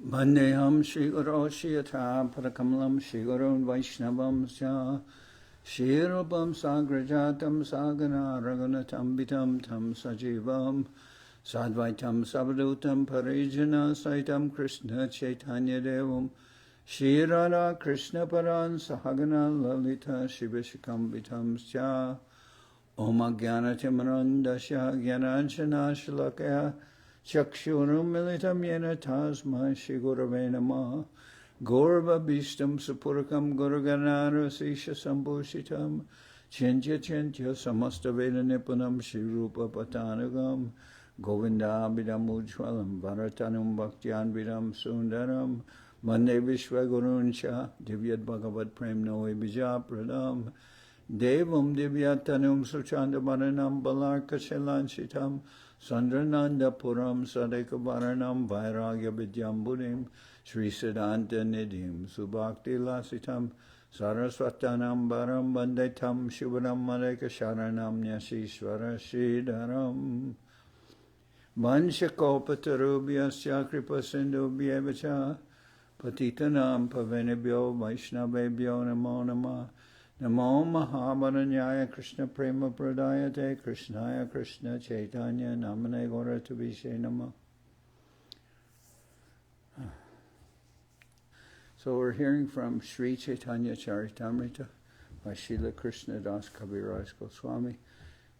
Vandeham Shri Guru Shiyata Parakamalam Shri Guru Vaishnavam Sya Shri Rupam Sagrajatam Sagana Raghunatam Vitam Tam Sajivam Sadvaitam Savadutam Parijana Saitam Krishna Chaitanya Devam Shri Radha Krishna Paran Sahagana Lalita Shivishikam Vitam Sya Om Agyanatimarandasya Gyananjana Shalakaya Chakshurum militam yena tasma shigurave namah Gorva bishtam sapurkam guruganara sisha sambhushitam Chintya chintya samasta veda nipunam shirupa patanagam Govinda bidam ujwalam bharatanum bhaktyan bidam sundaram Mande vishwaguruncha divyat bhagavad prem noe bija pradam Devam divyatanum suchanda maranam balarka shilanshitam Sandrananda Puram Sadekavaranam Vairagya Vidyamburim Sri Siddhanta Nidhim Subhakti Lasitam Saraswatanam Baram Bandetam Shivaram Madeka Sharanam Nyasishvara Sridharam Vanshakopatarubyasya Kripa Sindhubhyevacha Patitanam Pavenebhyo Vaishnavebhyo Namo Namah Namo Mahavaranyaya Krishna Prema Pradayate Krishnaya Krishna Chaitanya Namane Gora Tubishe Nama. So we're hearing from Sri Chaitanya Charitamrita by Srila Krishna Das Kaviraj Goswami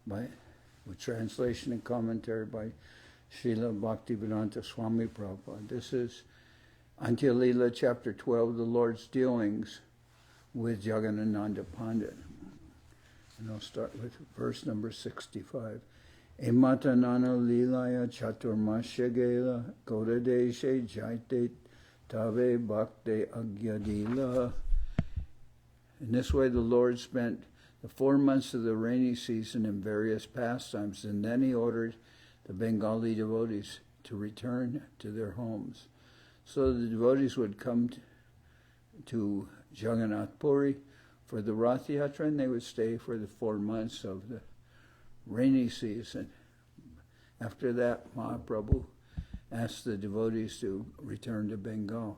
with translation and commentary by Srila Bhaktivedanta Swami Prabhupada. This is Antya-lila chapter 12, the Lord's dealings with Jagadananda Pandit. And I'll start with verse number 65. Ematanana lilaya chaturmasya gela godadeshe jaite tave bhakte agyadila. In this way the Lord spent the 4 months of the rainy season in various pastimes, and then he ordered the Bengali devotees to return to their homes. So the devotees would come to Jagannath Puri for the Rath Yatra, and they would stay for the 4 months of the rainy season. After that, Mahaprabhu asked the devotees to return to Bengal.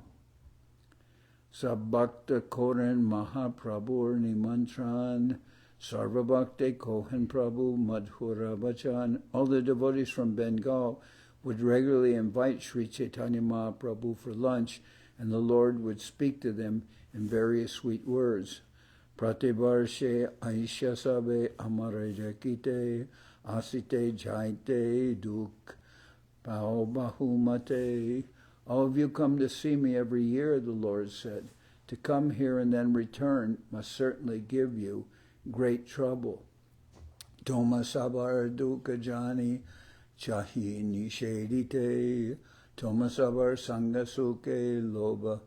Sabbakta Koran Mahaprabhu Nimantran Sarvabhakte Kohan Prabhu Madhura Bachan. All the devotees from Bengal would regularly invite Sri Chaitanya Mahaprabhu for lunch, and the Lord would speak to them in various sweet words. Prativarshe Aisha Sabe Amare Jakite Asite Jaite Duk Pao Bahumate. All of you come to see me every year, the Lord said. To come here and then return must certainly give you great trouble. Toma Sabar Duka Jani Chahi Nishedite Toma Sabar Sangasuke Loba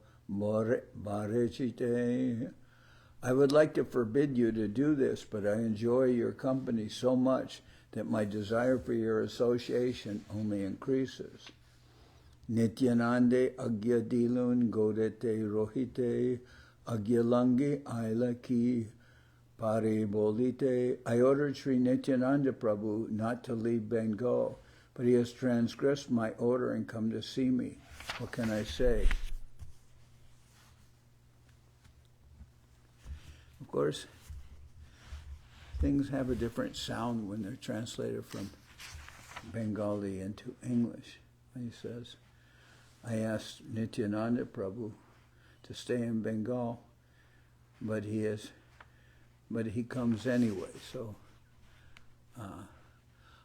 I would like to forbid you to do this, but I enjoy your company so much that my desire for your association only increases. Nityanande Agyadilun Godete Rohite Agyalangi Ailaki Paribolite. I ordered Sri Nityananda Prabhu not to leave Bengal, but he has transgressed my order and come to see me. What can I say? Of course, things have a different sound when they're translated from Bengali into English. He says, I asked Nityananda Prabhu to stay in Bengal, but he comes anyway. So,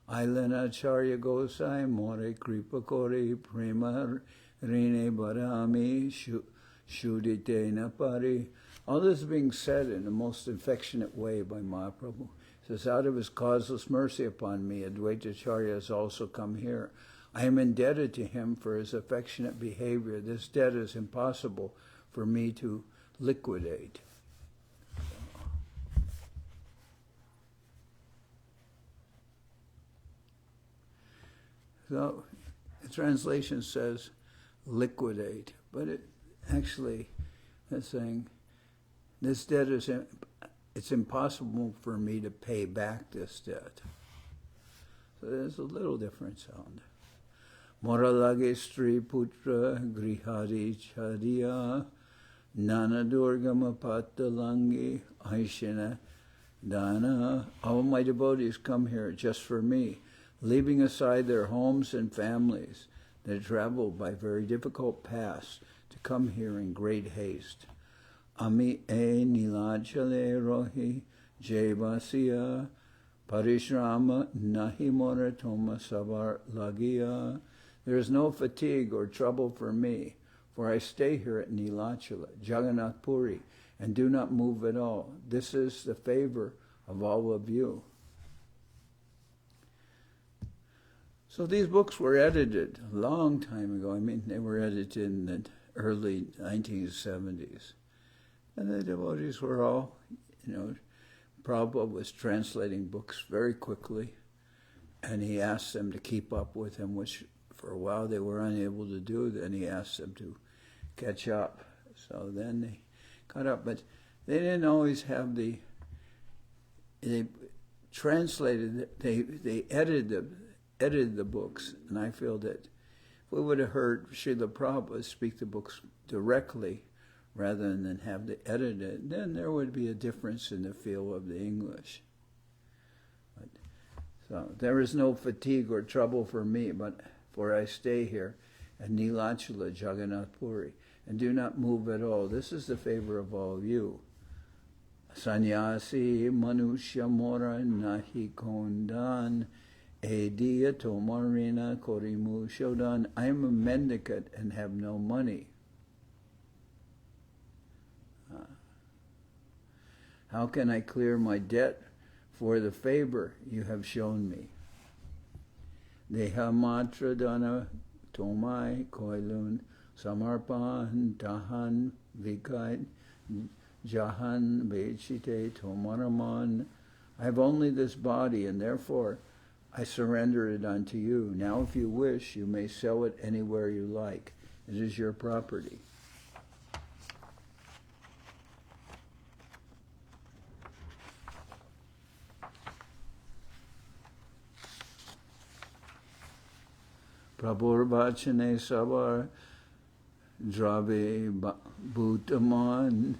Ailana Charya Gosai More Kripa Kori Prema Rine Barami Shudite Napari. All this is being said in the most affectionate way by Mahaprabhu. He says, out of his causeless mercy upon me, Advaitacharya has also come here. I am indebted to him for his affectionate behavior. This debt is impossible for me to liquidate. So, the translation says liquidate, but it actually is saying, this debt it's impossible for me to pay back this debt. So there's a little different sound. Moralage Stri Putra Grihari Chadiya Nana Durgama Patalangi Aishina Dana. All my devotees come here just for me, leaving aside their homes and families. They travel by very difficult paths to come here in great haste. Ami e nilachale rohi jevasya parishrama nahi moratoma savar lagia. There is no fatigue or trouble for me, for I stay here at Nilachala, Jagannath Puri, and do not move at all. This is the favor of all of you. So these books were edited a long time ago. I mean, they were edited in the early 1970s. And the devotees were all, Prabhupada was translating books very quickly, and he asked them to keep up with him, which for a while they were unable to do. Then he asked them to catch up. So then they caught up, but they didn't always have they translated, they edited the books, and I feel that if we would have heard Srila Prabhupada speak the books directly rather than have the edited, then there would be a difference in the feel of the English. So there is no fatigue or trouble for me, but for I stay here at Nilachala, Jagannath Puri, and do not move at all. This is the favor of all of you. Sannyasi Manushya Mora Nahi Kondan Ediya Tomarina Korimu Shodan. I am a mendicant and have no money. How can I clear my debt for the favor you have shown me? Deha matra dana tomai koilun samarpan tahan vikai jahan vechite tomaraman. I have only this body, and therefore I surrender it unto you. Now if you wish, you may sell it anywhere you like. It is your property. Prabhurvachane savar drave bhutaman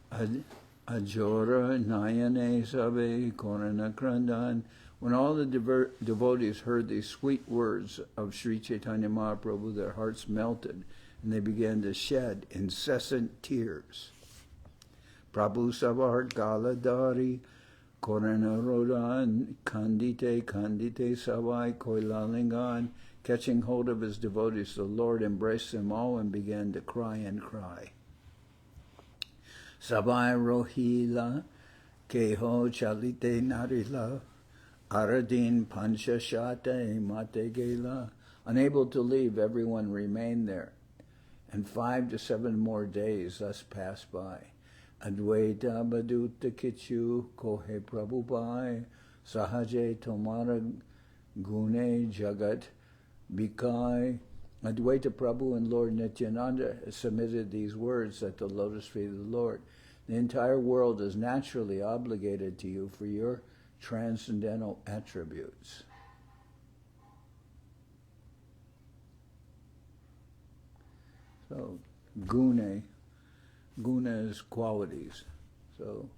ajora nayane sabe korana krandan. When all the devotees heard these sweet words of Sri Chaitanya Mahaprabhu, their hearts melted, and they began to shed incessant tears. Prabhu savar galadari korana rodan kandite savai koilalingan. Catching hold of his devotees, the Lord embraced them all and began to cry and cry. Sabai rohila keho chalite narila aradin panchashate mate gela. Unable to leave, everyone remained there, and 5 to 7 more days thus passed by. Advaita baduta kichu kohe prabhupai sahaje tomara gune jagat Bikai. Advaita Prabhu and Lord Nityananda submitted these words at the lotus feet of the Lord. The entire world is naturally obligated to you for your transcendental attributes. So, guna is qualities. So,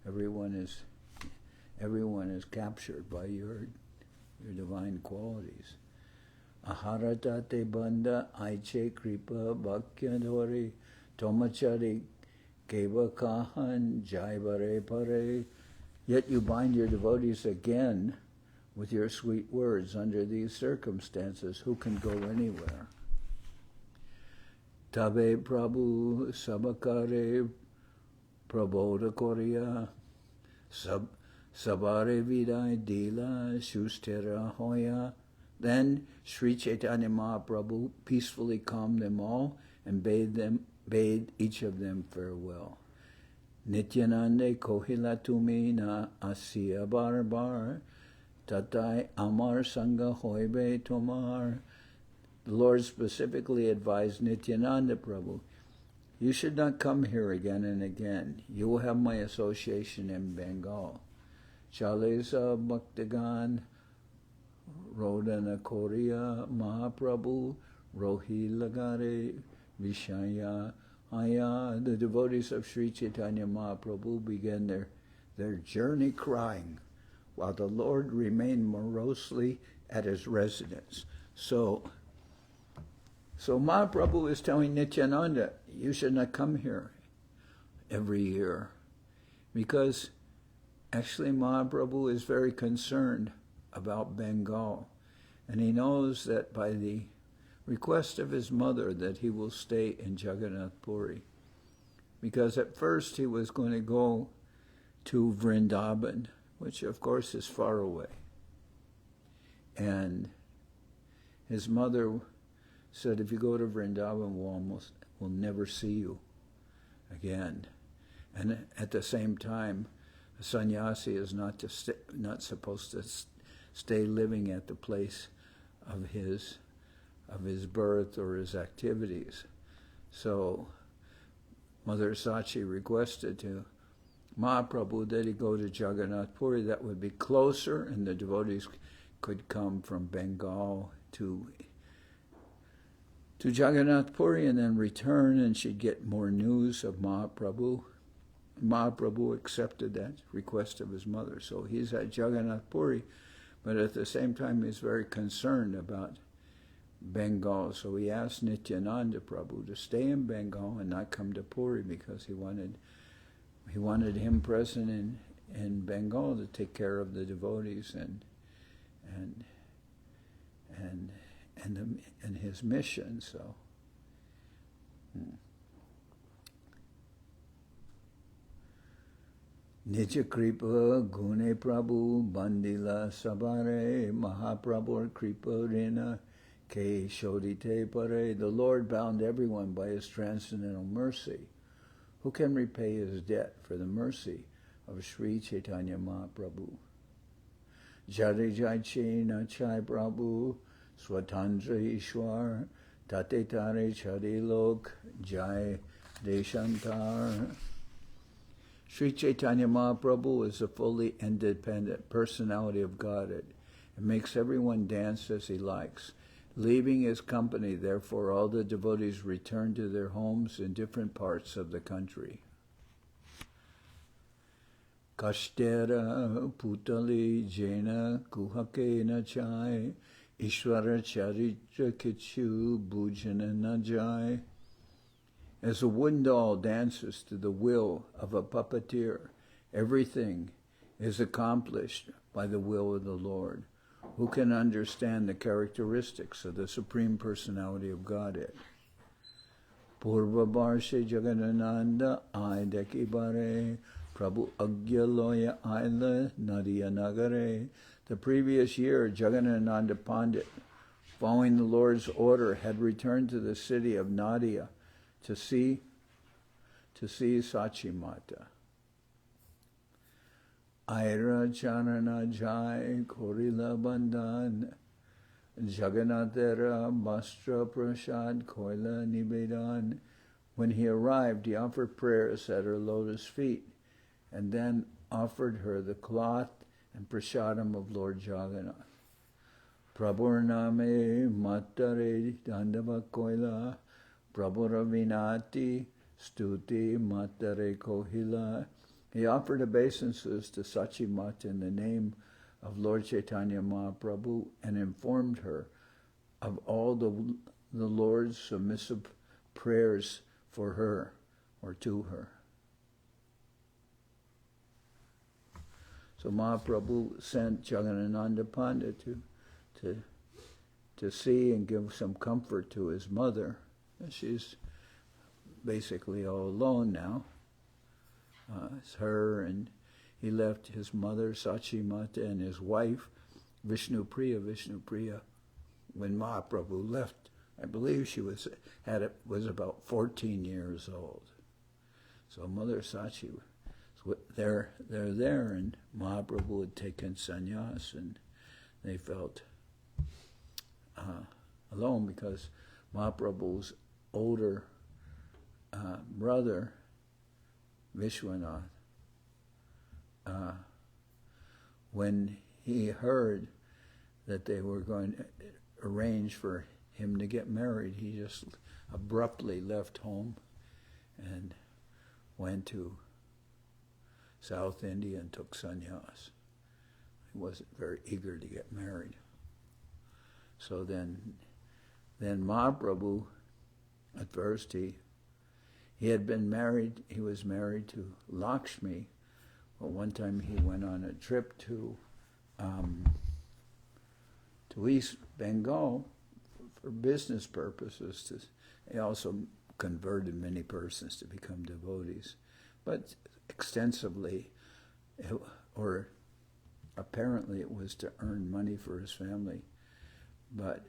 everyone is captured by your divine qualities. Aharatate banda aiche kripa bhakyadori tomachari keva kahan jaivare pare. Yet you bind your devotees again with your sweet words. Under these circumstances, who can go anywhere? Tabe Prabhu sabakare prabodha korea sabare vidai dila shustera hoya. Then Sri Chaitanya Mahaprabhu peacefully calmed them all and bade each of them farewell. Nityananda kohila tumi na asiya barbar tatai amar sangha hoibe tomar. The Lord specifically advised Nityananda Prabhu, you should not come here again and again. You will have my association in Bengal. Chalesa Bhaktagan Rodana Korea Mahaprabhu Rohi Lagare Vishaya Aya. The devotees of Sri Chaitanya Mahaprabhu began their journey crying, while the Lord remained morosely at his residence. So Mahaprabhu is telling Nityananda, you should not come here every year, because actually Mahaprabhu is very concerned about Bengal, and he knows that by the request of his mother that he will stay in Jagannath Puri, because at first he was going to go to Vrindavan, which of course is far away, and his mother said, if you go to Vrindavan, we'll never see you again. And at the same time, a sannyasi is not supposed to stay living at the place of his birth or his activities. So Mother Sachi requested to Mahaprabhu that he go to Jagannath Puri. That would be closer, and the devotees could come from Bengal to Jagannath Puri and then return, and she'd get more news of Mahaprabhu. Mahaprabhu accepted that request of his mother. So he's at Jagannath Puri, but at the same time he's very concerned about Bengal. So he asked Nityananda Prabhu to stay in Bengal and not come to Puri, because he wanted him present in Bengal to take care of the devotees and his mission. So Nitya Kripa Gune Prabhu Bandila Sabare Mahaprabhu Kripa Rena Ke Shodite Pare. The Lord bound everyone by his transcendental mercy. Who can repay his debt for the mercy of Sri Chaitanya Mahaprabhu? Jai Jai Chena Chai Prabhu Swatandra Ishwar Tate Tare Charilok Jai Deshantar. Sri Chaitanya Mahaprabhu is a fully independent personality of Godhead and makes everyone dance as he likes. Leaving his company, therefore, all the devotees return to their homes in different parts of the country. Kashtera Putali Jena Kuhakena Chai Ishwara Charitra Kichu Bhujana Najai. As a wooden doll dances to the will of a puppeteer, everything is accomplished by the will of the Lord. Who can understand the characteristics of the Supreme Personality of Godhead? Purva Barshe Jagadananda Aideki Bare Prabhu Agyaloya Aila Nadia Nagare. The previous year, Jagadananda Pandit, following the Lord's order, had returned to the city of Nadia to see Sachi Mata. Aira Charana Jai Korila Bandhan Jagannathera Bastra Prasad Koila Nibedan. When he arrived, he offered prayers at her lotus feet and then offered her the cloth and prasadam of Lord Jagannath. Prabhurname Matare Dandava Koila Prabhura Vinati Stuti Matare Kohila. He offered obeisances to Sachi Mata in the name of Lord Chaitanya Mahaprabhu and informed her of all the Lord's submissive prayers for her or to her. So Mahaprabhu sent Jagadananda Pandit to see and give some comfort to his mother. She's basically all alone now. It's her, and he left his mother, Sachi Mata, and his wife, Vishnupriya. Vishnupriya, when Mahaprabhu left, I believe she was about 14 years old. So Mother Sachi, they're there, and Mahaprabhu had taken sannyas, and they felt alone because Mahaprabhu's older brother, Vishwanath, when he heard that they were going to arrange for him to get married. He just abruptly left home and went to South India and took sannyas. He wasn't very eager to get married. So then Mahaprabhu, at first he had been married, he was married to Lakshmi, but one time he went on a trip to East Bengal for business purposes. He also converted many persons to become devotees, but extensively, or apparently it was to earn money for his family, but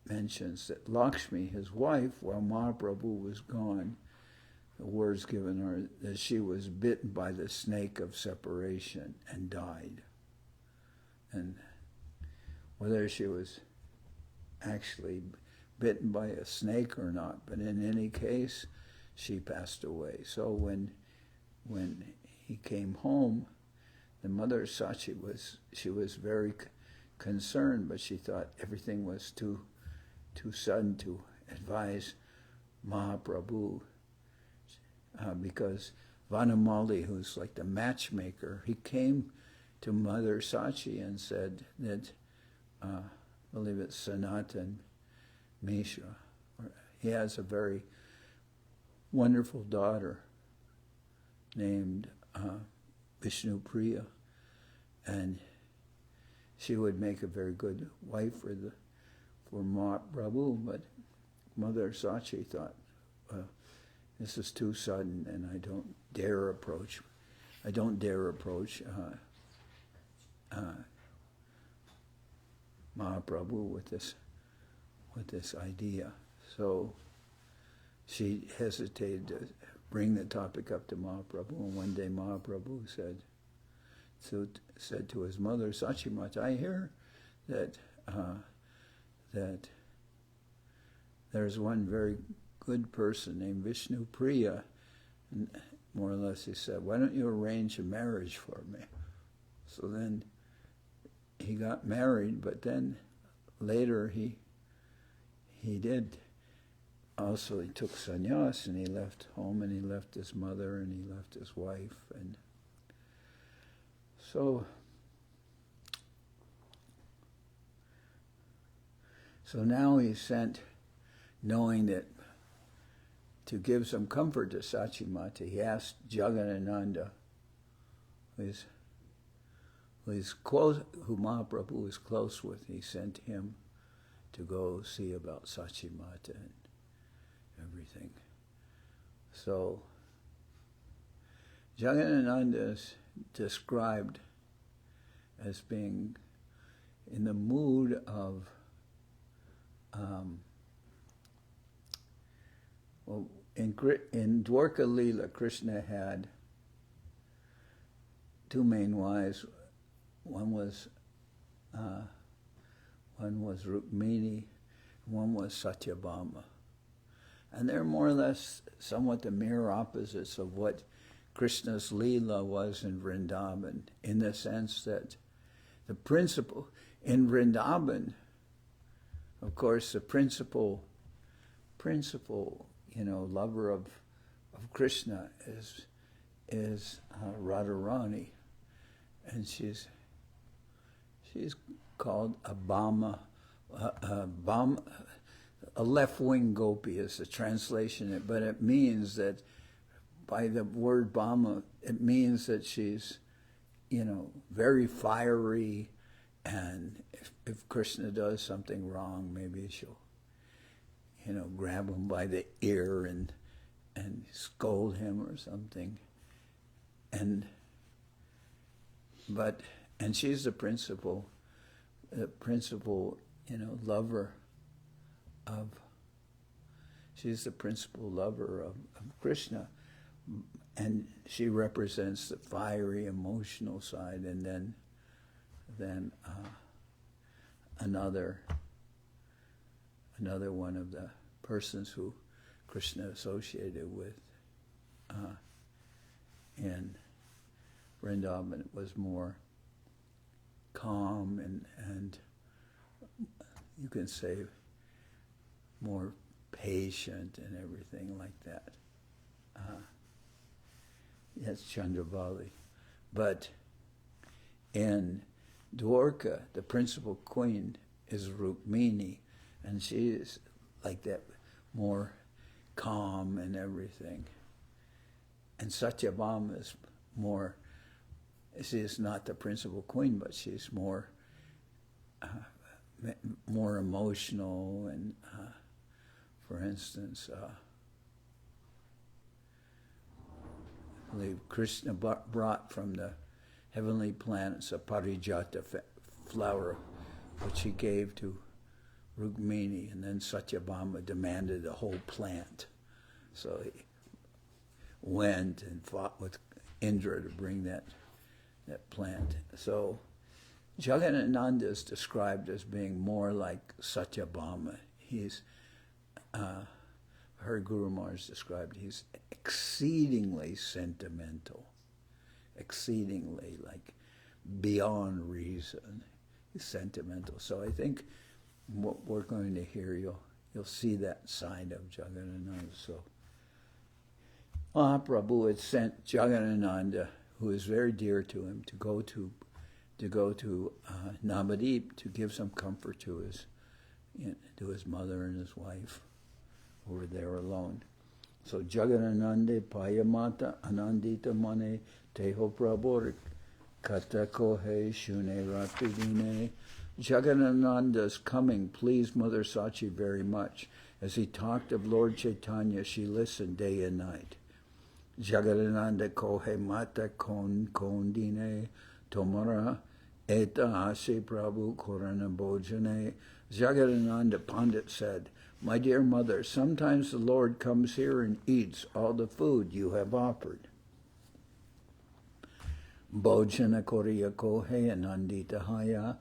mentions that Lakshmi, his wife, while Mahaprabhu was gone, the words given are that she was bitten by the snake of separation and died. And whether she was actually bitten by a snake or not, but in any case, she passed away. So when he came home, the mother Sachi was very concerned, but she thought everything was too sudden to advise Mahaprabhu, because Vanamali, who's like the matchmaker, he came to Mother Sachi and said that, I believe it's Sanatan Mishra, he has a very wonderful daughter named Vishnu Priya, and she would make a very good wife for Mahaprabhu, but Mother Sachi thought, this is too sudden, and I don't dare approach Mahaprabhu with this idea. So she hesitated to bring the topic up to Mahaprabhu, and one day Mahaprabhu said to his mother, Sachimata, I hear that there's one very good person named Vishnu Priya, and more or less he said, why don't you arrange a marriage for me? So then he got married, but then later he did also, he took sannyas and he left home and he left his mother and he left his wife, and so now he sent, knowing that to give some comfort to Sachimata, he asked Jagadananda, who Mahaprabhu was close with, he sent him to go see about Sachimata and everything. So Jagadananda is described as being in the mood of in Dwarka-lila, Krishna had two main wives. One was Rukmini, one was Satyabhama. And they're more or less somewhat the mirror opposites of what Krishna's Leela was in Vrindavan, in the sense that the principle in Vrindavan, of course, the principal, lover of Krishna is Radharani, and she's called a Bhama, a left-wing gopi is the translation, but it means that by the word Bhama, it means that she's, very fiery, and if Krishna does something wrong, maybe she'll, grab him by the ear and scold him or something. And she's the principal, lover of, she's the principal lover of Krishna, and she represents the fiery, emotional side, and then another one of the persons who Krishna associated with in Vrindavan was more calm and you can say, more patient and everything like that. That's Chandravali. But in Dwarka, the principal queen is Rukmini, and she is like that, more calm and everything. And Satyabhama is more, she is not the principal queen, but she's more emotional, and for instance, I believe Krishna brought from the heavenly planets a parijata flower, which he gave to Rukmini, and then Satyabhama demanded the whole plant. So he went and fought with Indra to bring that plant. So Jagadananda is described as being more like Satyabhama. He's, her Guru Maharaj described, he's exceedingly sentimental, exceedingly, like, beyond reason. He's sentimental. So I think what we're going to hear, you'll see that side of Jagadananda. So Mahaprabhu had sent Jagadananda, who is very dear to him, to go to Navadip to give some comfort to his mother and his wife, who were there alone. So Jagadananda Payamata Anandita Mane Teho Prabhu Kata Kohe Shune Ratidine. Jagadananda's coming pleased Mother Sachi very much. As he talked of Lord Chaitanya, she listened day and night. Jagadananda Kohe Mata Kondine Tomara Eta Ase Prabhu Korana Bojane. Jagadananda Pandit said, "My dear mother, sometimes the Lord comes here and eats all the food you have offered." Bojana Koriya Kohe Anandita Haya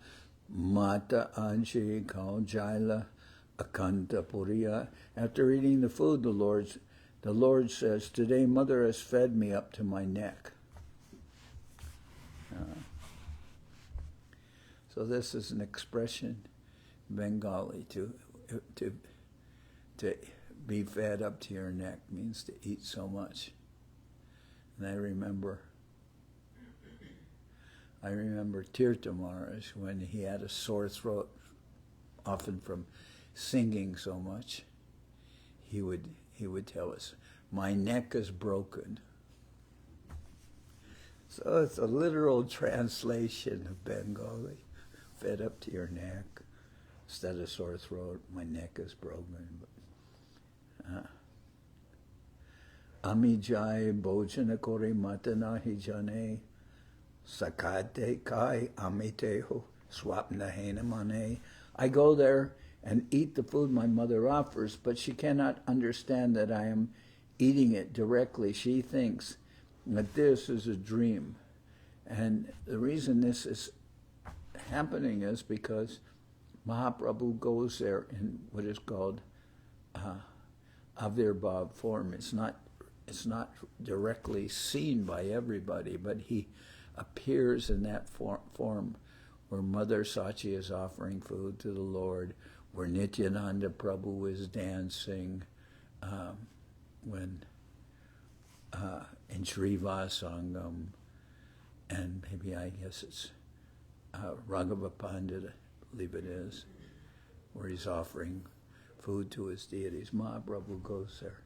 Mata Anshi Kal Jaila Akanta Puriya. After eating the food, the Lord says, "Today Mother has fed me up to my neck." So this is an expression in Bengali to be fed up to your neck, means to eat so much. And I remember Tirtha Maharaj, when he had a sore throat, often from singing so much, he would tell us, "My neck is broken." So it's a literal translation of Bengali. Fed up to your neck, instead of sore throat, my neck is broken. Ami jai bojana kore matana hi jane sakate kai amiteho swapna hena mane. I go there and eat the food my mother offers, but she cannot understand that I am eating it directly. She thinks that this is a dream. And the reason this is happening is because Mahaprabhu goes there in what is called avirbhav form. It's not directly seen by everybody, but he appears in that form where Mother Sachi is offering food to the Lord, where Nityananda Prabhu is dancing, when in Srivasangam, and maybe I guess it's Raghava Pandit, I believe it is, where he's offering food to his deities. Mahaprabhu goes there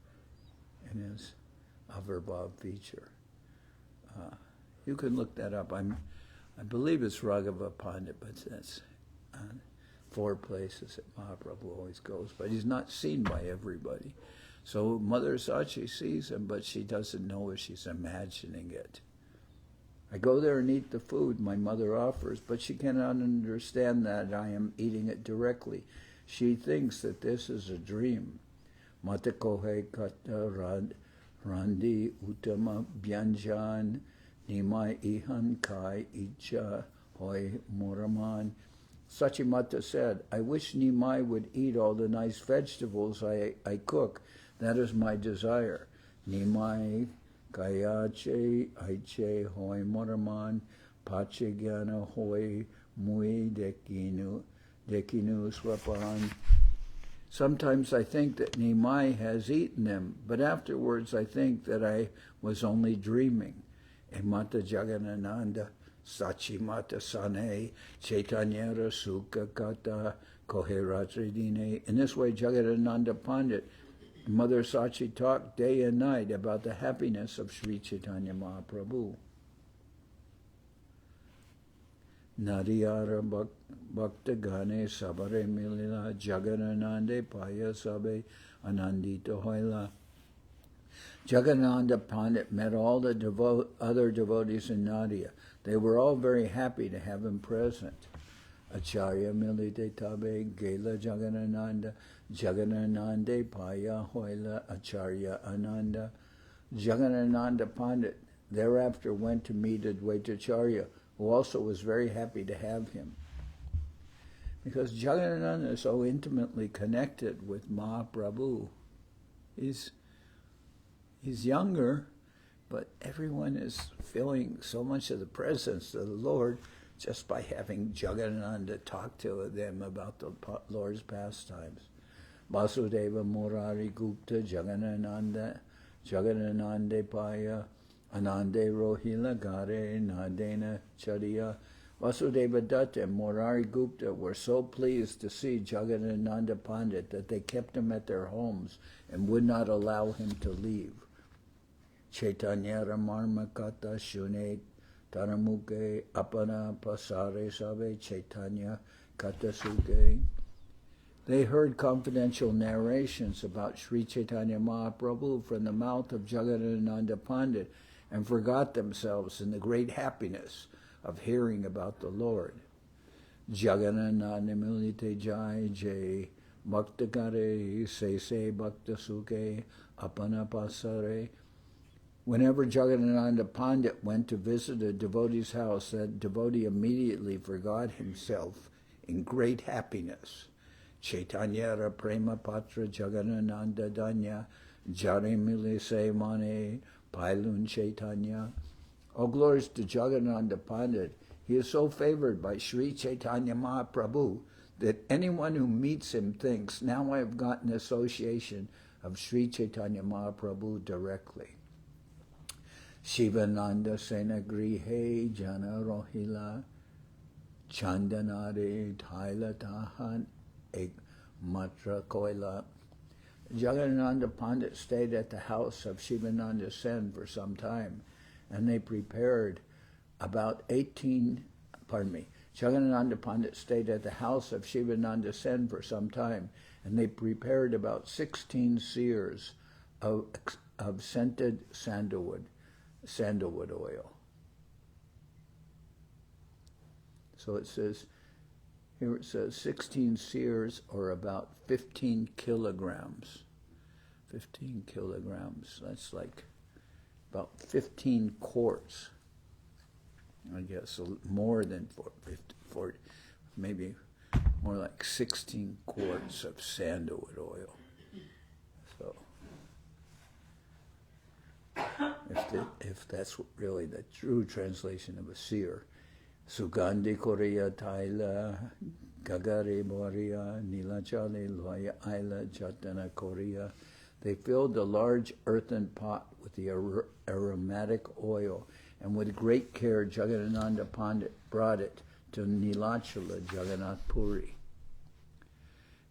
in his Avirbhav feature. You can look that up. I believe it's Raghava Pandit, but that's 4 places that Mahaprabhu always goes. But he's not seen by everybody. So Mother Sachi sees him, but she doesn't know if she's imagining it. I go there and eat the food my mother offers, but she cannot understand that I am eating it directly. She thinks that this is a dream. Mata kohe kata randi utama byanjan nimai ihan kai icha hoi moraman. Sachimata said, "I wish Nimai would eat all the nice vegetables I cook. That is my desire." Nimai Kayache aiche hoi moraman pache gyana hoi mui dekinu Dekinu Swapahan. Sometimes I think that Nimai has eaten them, but afterwards I think that I was only dreaming. Emata Jaganananda, Sachi Mata Sane, Chaitanya Sukha Kata, Koheratri Dine. In this way, Jagadananda Pandit, Mother Sachi talked day and night about the happiness of Sri Chaitanya Mahaprabhu. Nariyara Bhakta Gane Sabare Milila Jagananande Paya Sabe Anandita Hoila. Jagadananda Pandit met all the other devotees in Nadia. They were all very happy to have him present. Acharya Milite Tabe Gela Jaganananda Jagananande Paya Hoila Acharya Ananda. Jagadananda Pandit thereafter went to meet Advaitacharya, who also was very happy to have him. Because Jagadananda is so intimately connected with Mahaprabhu. He's younger, but everyone is feeling so much of the presence of the Lord just by having Jagadananda talk to them about the Lord's pastimes. Vasudeva Murari Gupta Jagadananda Jagadanande Paya Anande Rohila Gare Nadena Chariya. Vasudeva Datta and Murari Gupta were so pleased to see Jagadananda Pandit that they kept him at their homes and would not allow him to leave. Chaitanya Ramarma Kata Shune Taramuke Apana Pasare Sabe Chaitanya Kata Suke. They heard confidential narrations about Sri Chaitanya Mahaprabhu from the mouth of Jagadananda Pandit and forgot themselves in the great happiness of hearing about the Lord. Jaganananda Milite Jai Jai Bhakta Gare Se Bhakta Suke Apana Pasare. Whenever Jagadananda Pandit went to visit a devotee's house, that devotee immediately forgot himself in great happiness. Chaitanya Prema Patra Jagadananda Danya Jare Mile Se Mane Pailun Chaitanya. All glories to Jagadananda Pandit. He is so favored by Sri Chaitanya Mahaprabhu that anyone who meets him thinks, now I have gotten association of Sri Chaitanya Mahaprabhu directly. Sivananda Sena Grihe Jana Rohila Chandanare Thaila Tahan Ek Matra Koila. Jagadananda Pandit stayed at the house of Sivananda Sen for some time, and they prepared about Jagadananda Pandit stayed at the house of Sivananda Sen for some time, and they prepared about 16 seers of scented sandalwood oil. So it says, here it says 16 seers, or about 15 kilograms. 15 kilograms, that's like about 15 quarts. I guess more than 40, maybe more like 16 quarts of sandalwood oil. So, if that's really the true translation of a seer, Sugandhi Korea Taila Gagare Moria Nilachale Loya Aila Jatana Korea. They filled a large earthen pot with the aromatic oil, and with great care Jagadananda Pandit brought it to Nilachala Jagannath Puri.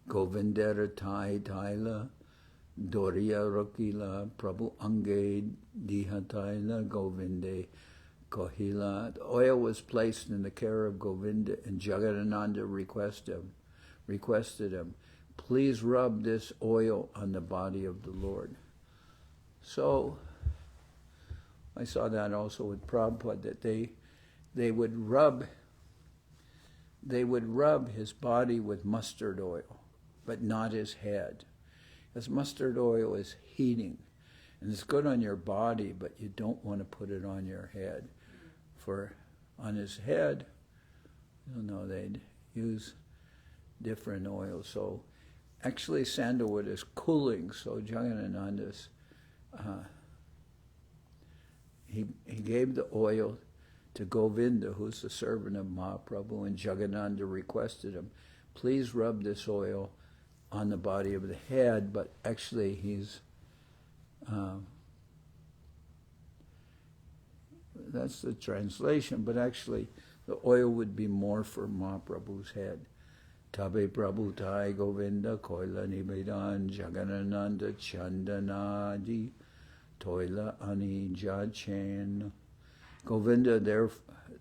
Govindera Taila Doriya Rokila Prabhu Ange Dihataila Govinde Kohila. The oil was placed in the care of Govinda, and Jagadananda requested him, please rub this oil on the body of the Lord. So I saw that also with Prabhupada, that they would rub his body with mustard oil, but not his head. Because mustard oil is heating, and it's good on your body, but you don't want to put it on your head. For on his head, they'd use different oils. So actually sandalwood is cooling, so Jagadananda's, he gave the oil to Govinda, who's the servant of Mahaprabhu, and Jagadananda requested him, please rub this oil on the body of the head, but actually that's the translation, but actually the oil would be more for Mahaprabhu's head. Tabe Prabhu Tai Govinda Koila Nibedan Jaganananda Chandanadi Toila Ani Jachen. Govinda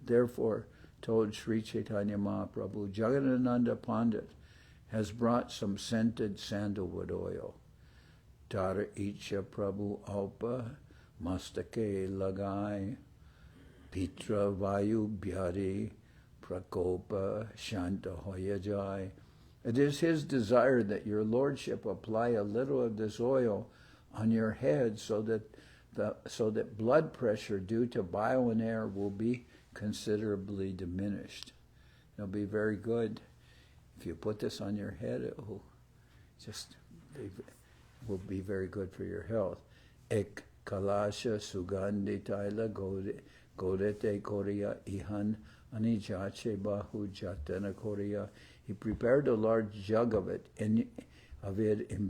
therefore told Sri Chaitanya Mahaprabhu, Jagadananda Pandit has brought some scented sandalwood oil. Tara Icha Prabhu Alpa Mastake Lagai Pitra Vayu Bhyari Prakopa Shanta Hoyajai. It is his desire that your lordship apply a little of this oil on your head so that blood pressure due to bile and air will be considerably diminished. It'll be very good. If you put this on your head, it will be very good for your health. Ek kalasha sugandhi taila godete korea ihan anijache bahu jatana korea. He prepared a large jug of it in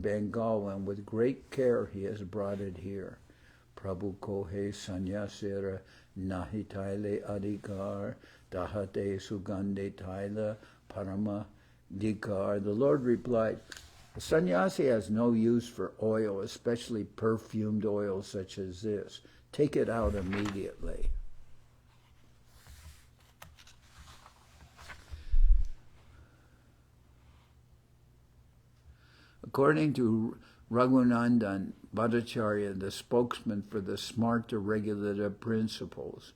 Bengal, and with great care he has brought it here. Prabhu kohe sanyasera nahi taile adhikar dahate sugandhi taila parama dikar. The Lord replied, the sannyasi has no use for oil, especially perfumed oil such as this. Take it out immediately. According to Raghunandan Bhattacharya, the spokesman for the Smarta regulative principles,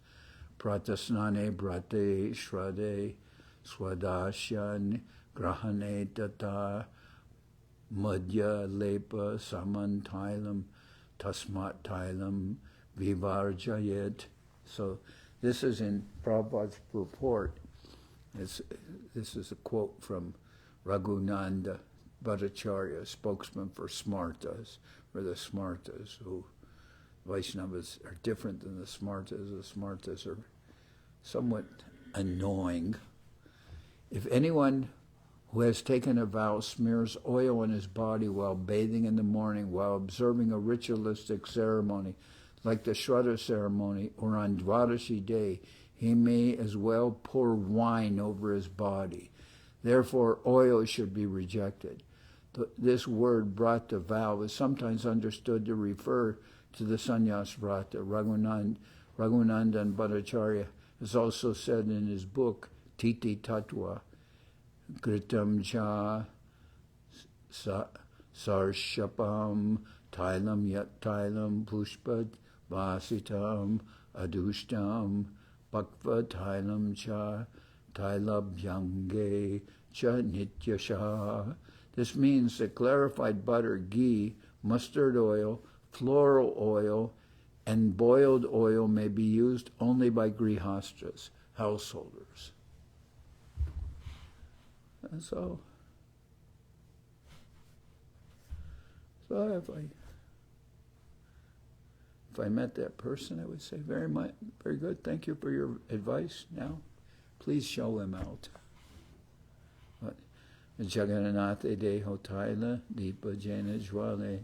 Pratasnane Brate Shrade Swadasyan Grahane Tata Madhya Lepa Samantailam Tasmat Tailam Vivarjayet. So this is in Prabhupada's report. This is a quote from Raghunanda Bhattacharya, spokesman for Smartas, or the Smartas, who Vaishnavas are different than the Smartas. The Smartas are somewhat annoying. If anyone who has taken a vow smears oil on his body while bathing in the morning, while observing a ritualistic ceremony, like the Shraddha ceremony, or on Dwadashi day, he may as well pour wine over his body. Therefore, oil should be rejected. This word, brata, vow, is sometimes understood to refer to the sannyas vrata. Raghunandan Bhattacharya has also said in his book, Titi Tattva, Gritam cha sarshapam tailam yat tailam pushpad vasitam adushtam bhakva tailam cha tailabhyange cha nityasha. This means that clarified butter, ghee, mustard oil, floral oil, and boiled oil may be used only by grihastras, householders. And so if I met that person, I would say, very good, thank you for your advice. Now, please show him out. Jagannath Deho Taila, Deepa Jena Jwale,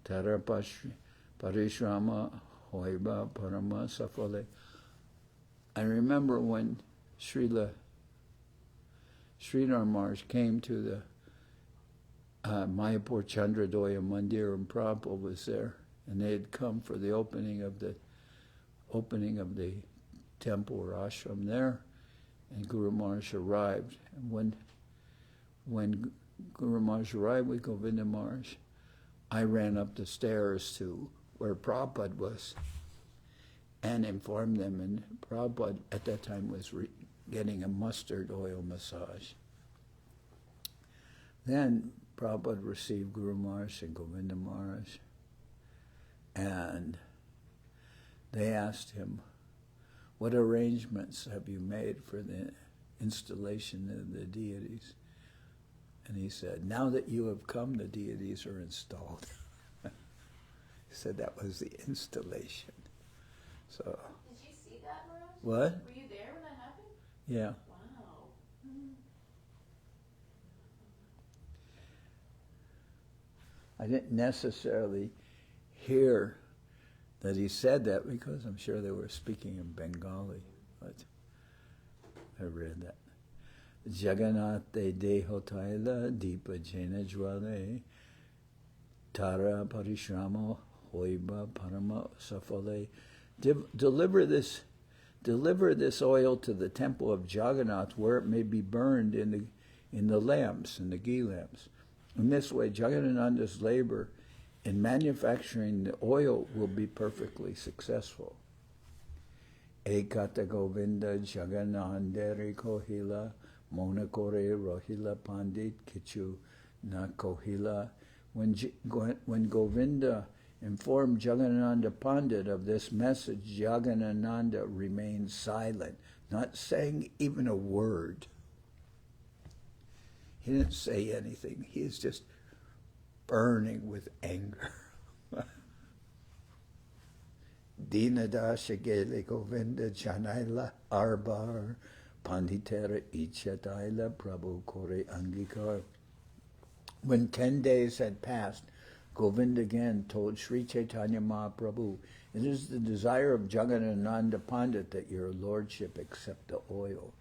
Tara Parishrama, Hoiba Parama Safale. I remember when Srila Maharaj came to the Mayapur Chandradoya Mandir, and Prabhupada was there, and they had come for the opening of the temple or ashram there, and Guru Maharaj arrived. And when Guru Maharaj arrived with Govinda Maharaj, I ran up the stairs to where Prabhupada was and informed them, and Prabhupada at that time was getting a mustard oil massage. Then Prabhupada received Guru Maharaj and Govinda Maharaj, and they asked him, what arrangements have you made for the installation of the deities? And he said, now that you have come, the deities are installed. He said that was the installation. So. Did you see that, Maharaj? What? Were you there when that happened? Yeah. Wow. I didn't necessarily hear that he said that because I'm sure they were speaking in Bengali, but I read that. Jagannath deho taila deepa jena jwale tara parishrama hoiba parama safale. Deliver this oil to the temple of Jagannath, where it may be burned in the lamps, in the ghee lamps. In this way, Jagadananda's labor in manufacturing the oil will be perfectly successful. Ekata Govinda Jagannandere Kohila Monakore Rohila Pandit Kichu Na Kohila. When Govinda informed Jagadananda Pandit of this message, Jagadananda remained silent, not saying even a word. He didn't say anything. He is just burning with anger. Dinadasha Gele Govinda Janaila Arbar Panditera Ichataila Prabhu Kore Angikar. When 10 days had passed, Govinda again told Sri Chaitanya Mahaprabhu, "It is the desire of Jagadananda Pandit that your lordship accept the oil.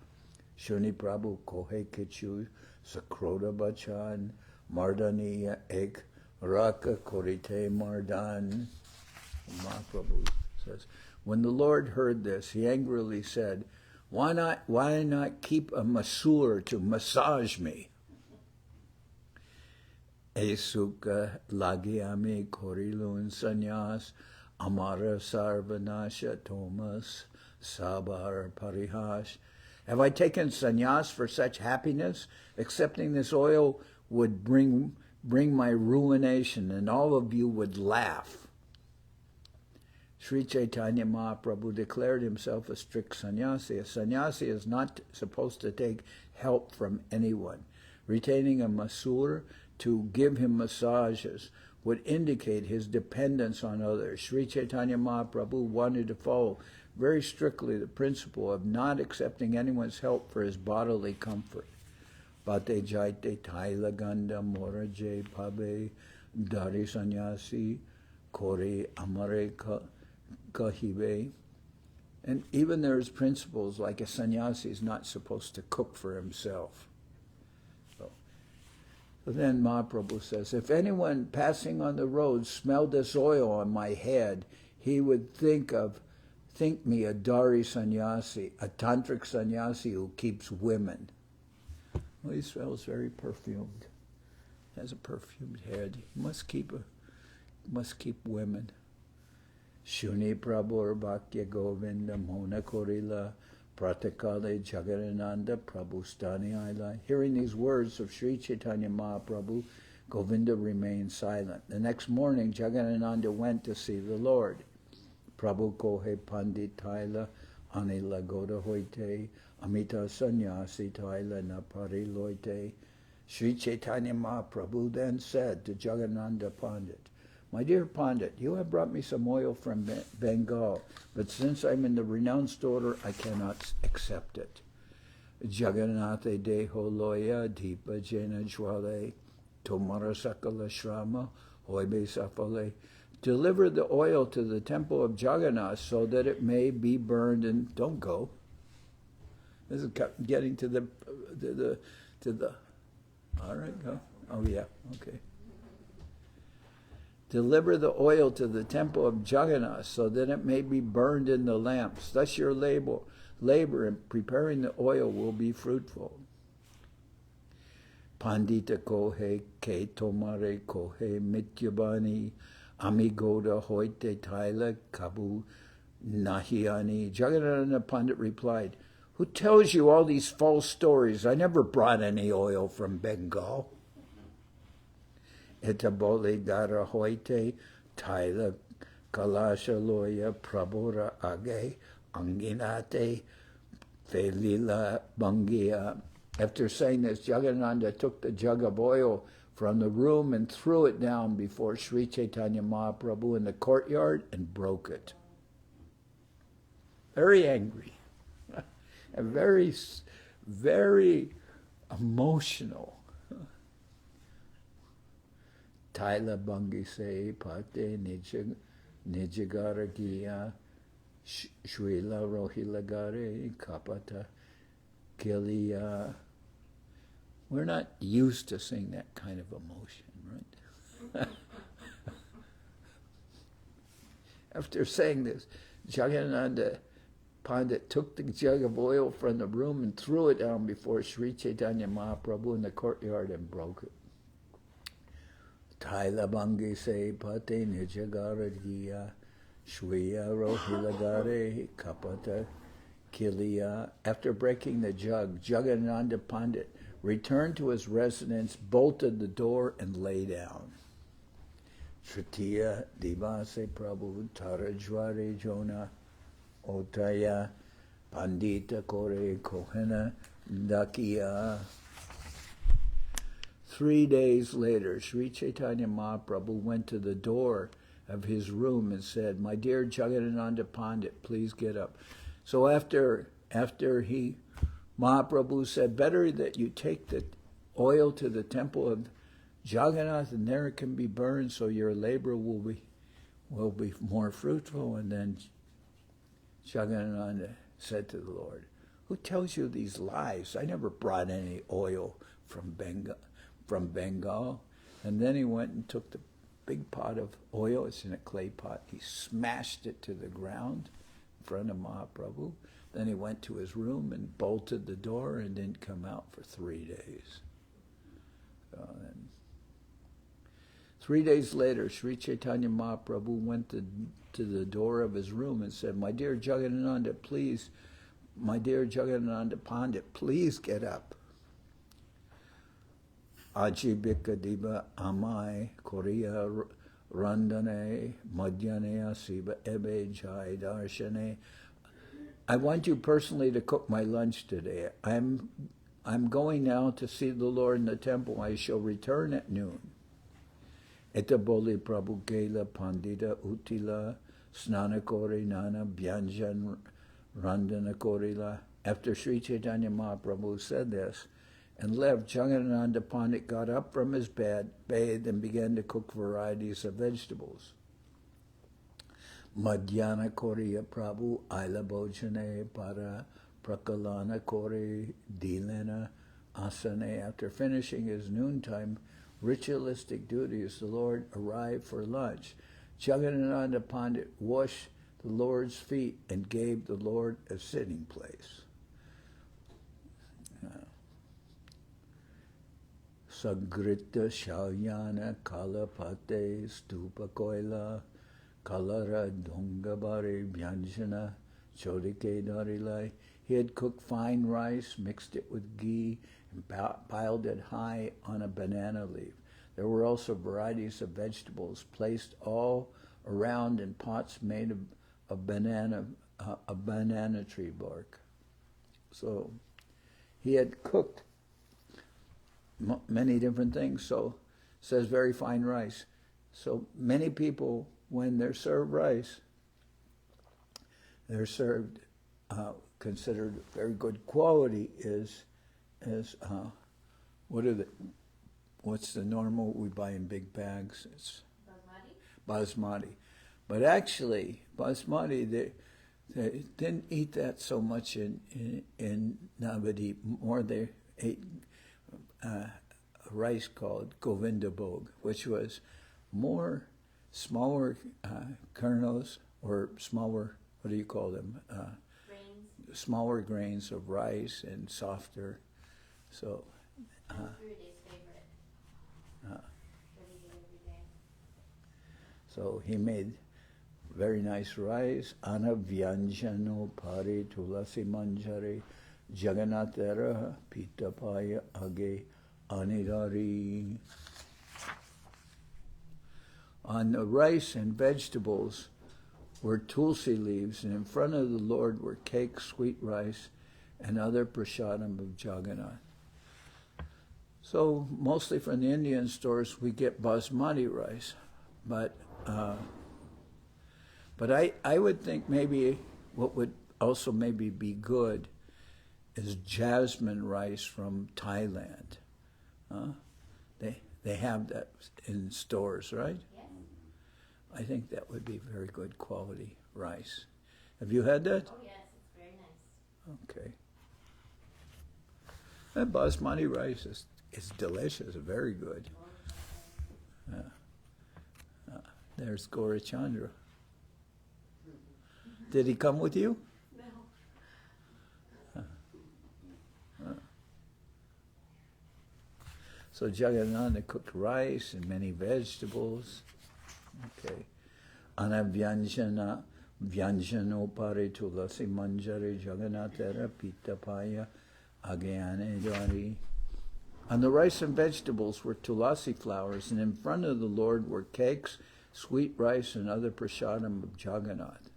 Shuni Prabhu Kohe Kichu Sakrota Bachan Mardaniya Ek Raka Korite Mardan." Mahaprabhu says, when the Lord heard this, he angrily said, why not keep a masseur to massage me? Esuka lagiami korilun sanyas amara sarvanasha Thomas sabar parihash. Have I taken sannyas for such happiness? Accepting this oil would bring my ruination, and all of you would laugh. Sri Chaitanya Mahaprabhu declared himself a strict sannyasi. A sannyasi is not supposed to take help from anyone. Retaining a masseur to give him massages would indicate his dependence on others. Sri Chaitanya Mahaprabhu wanted to follow very strictly the principle of not accepting anyone's help for his bodily comfort. Bate jaite taila ganda moraje pabe dari sannyasi kore amare kahibe. And even there's principles like a sannyasi is not supposed to cook for himself. So then Mahaprabhu says, if anyone passing on the road smelled this oil on my head, he would think me a Dari sannyasi, a tantric sannyasi who keeps women. Well, he smells very perfumed. He has a perfumed head. He must keep women. Shuni Prabhu Bhakya Govinda Mona Korila Pratakale Jagadananda Prabhu Stani Aila. Hearing these words of Sri Chaitanya Mahaprabhu, Govinda remained silent. The next morning, Jagadananda went to see the Lord. Prabhu Kohe Pandit Taila Anila Goda Hoite Amita Sannyasi Taila Napari Loite. Sri Chaitanya Mahaprabhu then said to Jagadananda Pandit, my dear Pandit, you have brought me some oil from Bengal, but since I'm in the renounced order, I cannot accept it. Jagannath deho loya deepa jena jwale tomara sakala shrama hoibe safale. Deliver the oil to the temple of Jagannath so that it may be burned, and don't go. This is getting to the all right, go. Oh yeah, okay. Deliver the oil to the temple of Jagannath so that it may be burned in the lamps. Thus your labor in preparing the oil will be fruitful. Pandita kohe ke tomare kohe mityabani amigoda hoite taila kabu nahiani. Jagadananda Pandit replied, who tells you all these false stories? I never brought any oil from Bengal. Etabole gara hoite taila kalasha loya prabora age anginate felila bangia. After saying this, Jagadananda took the jug of oil from the room and threw it down before Sri Chaitanya Mahaprabhu in the courtyard and broke it. Very angry. And very, very emotional. Taila Bangi Se Pate Nijagara Giya Shwila Rohilagare Kapata Kiliya. We're not used to seeing that kind of emotion, right? After saying this, Jagadananda Pandit took the jug of oil from the room and threw it down before Sri Chaitanya Mahaprabhu in the courtyard and broke it. Taila Bangi Se Pate Nijagara Giya Shwiya Rohilagare Kapata Kiliya. After breaking the jug, Jagadananda Pandit returned to his residence, bolted the door, and lay down. Tritiya Divase Prabhu Tarajwari Jona Otaya Pandita Kore Kohena Dakiya. 3 days later, Sri Chaitanya Mahaprabhu went to the door of his room and said, "My dear Jagadananda Pandit, please get up." So after Mahaprabhu said, "Better that you take the oil to the temple of Jagannath and there it can be burned, so your labor will be more fruitful." And then Jagadananda said to the Lord, "Who tells you these lies? I never brought any oil from Bengal." And then he went and took the big pot of oil, it's in a clay pot, he smashed it to the ground in front of Mahaprabhu. Then he went to his room and bolted the door and didn't come out for 3 days. So then, 3 days later, Sri Chaitanya Mahaprabhu went to the door of his room and said, my dear Jagadananda Pandit, please get up. Ajibika Diba Amai Korea Randane Madhyane Siva Ebe Jai Darshane. I want you personally to cook my lunch today. I'm going now to see the Lord in the temple. I shall return at noon. Eta Boli Prabhu Gela Pandita Utila Snanakori Nana Byanjan Randanakorila. After Sri Chaitanya Mahaprabhu said this and left, Jagadananda Pandit got up from his bed, bathed, and began to cook varieties of vegetables. Madhyana Koriya Prabhu Aila Bojane Para Prakalana Kori Dilena Asane. After finishing his noontime ritualistic duties, the Lord arrived for lunch. Jagadananda Pandit washed the Lord's feet and gave the Lord a sitting place. Sagrita Shalyana Kalapate Stupa Koila Kalara Dungabari Vyanjana Chodike Darilai. He had cooked fine rice, mixed it with ghee, and piled it high on a banana leaf. There were also varieties of vegetables placed all around in pots made of banana tree bark. So he had cooked many different things. So it says very fine rice. So many people, when they're served rice, they're served considered very good quality is what's the normal we buy in big bags? It's basmati. But actually, basmati, they didn't eat that so much in Navadip. More they ate a rice called Govindabhog, which was smaller kernels, or smaller, what do you call them? Grains. Smaller grains of rice and softer. So. That's Rudy's favorite. That we eat every day. So he made very nice rice. Ana vyanjano pari tulasi manjari Jagannathara pitapaya age anirari. On the rice and vegetables were tulsi leaves, and in front of the Lord were cake, sweet rice, and other prasadam of Jagannath. So mostly from the Indian stores we get basmati rice, but I would think maybe what would also maybe be good is jasmine rice from Thailand. They have that in stores, right? Yes. I think that would be very good quality rice. Have you had that? Oh, yes, it's very nice. Okay. That basmati rice is delicious, very good. There's Gaurachandra. Did he come with you? No. So Jagadananda cooked rice and many vegetables. Okay. Anavyanjana vyanjano pare tulasi manjari Jagannatha pitapaya agayane jari. On the rice and vegetables were tulasi flowers, and in front of the Lord were cakes, sweet rice, and other prasadam of Jagannath.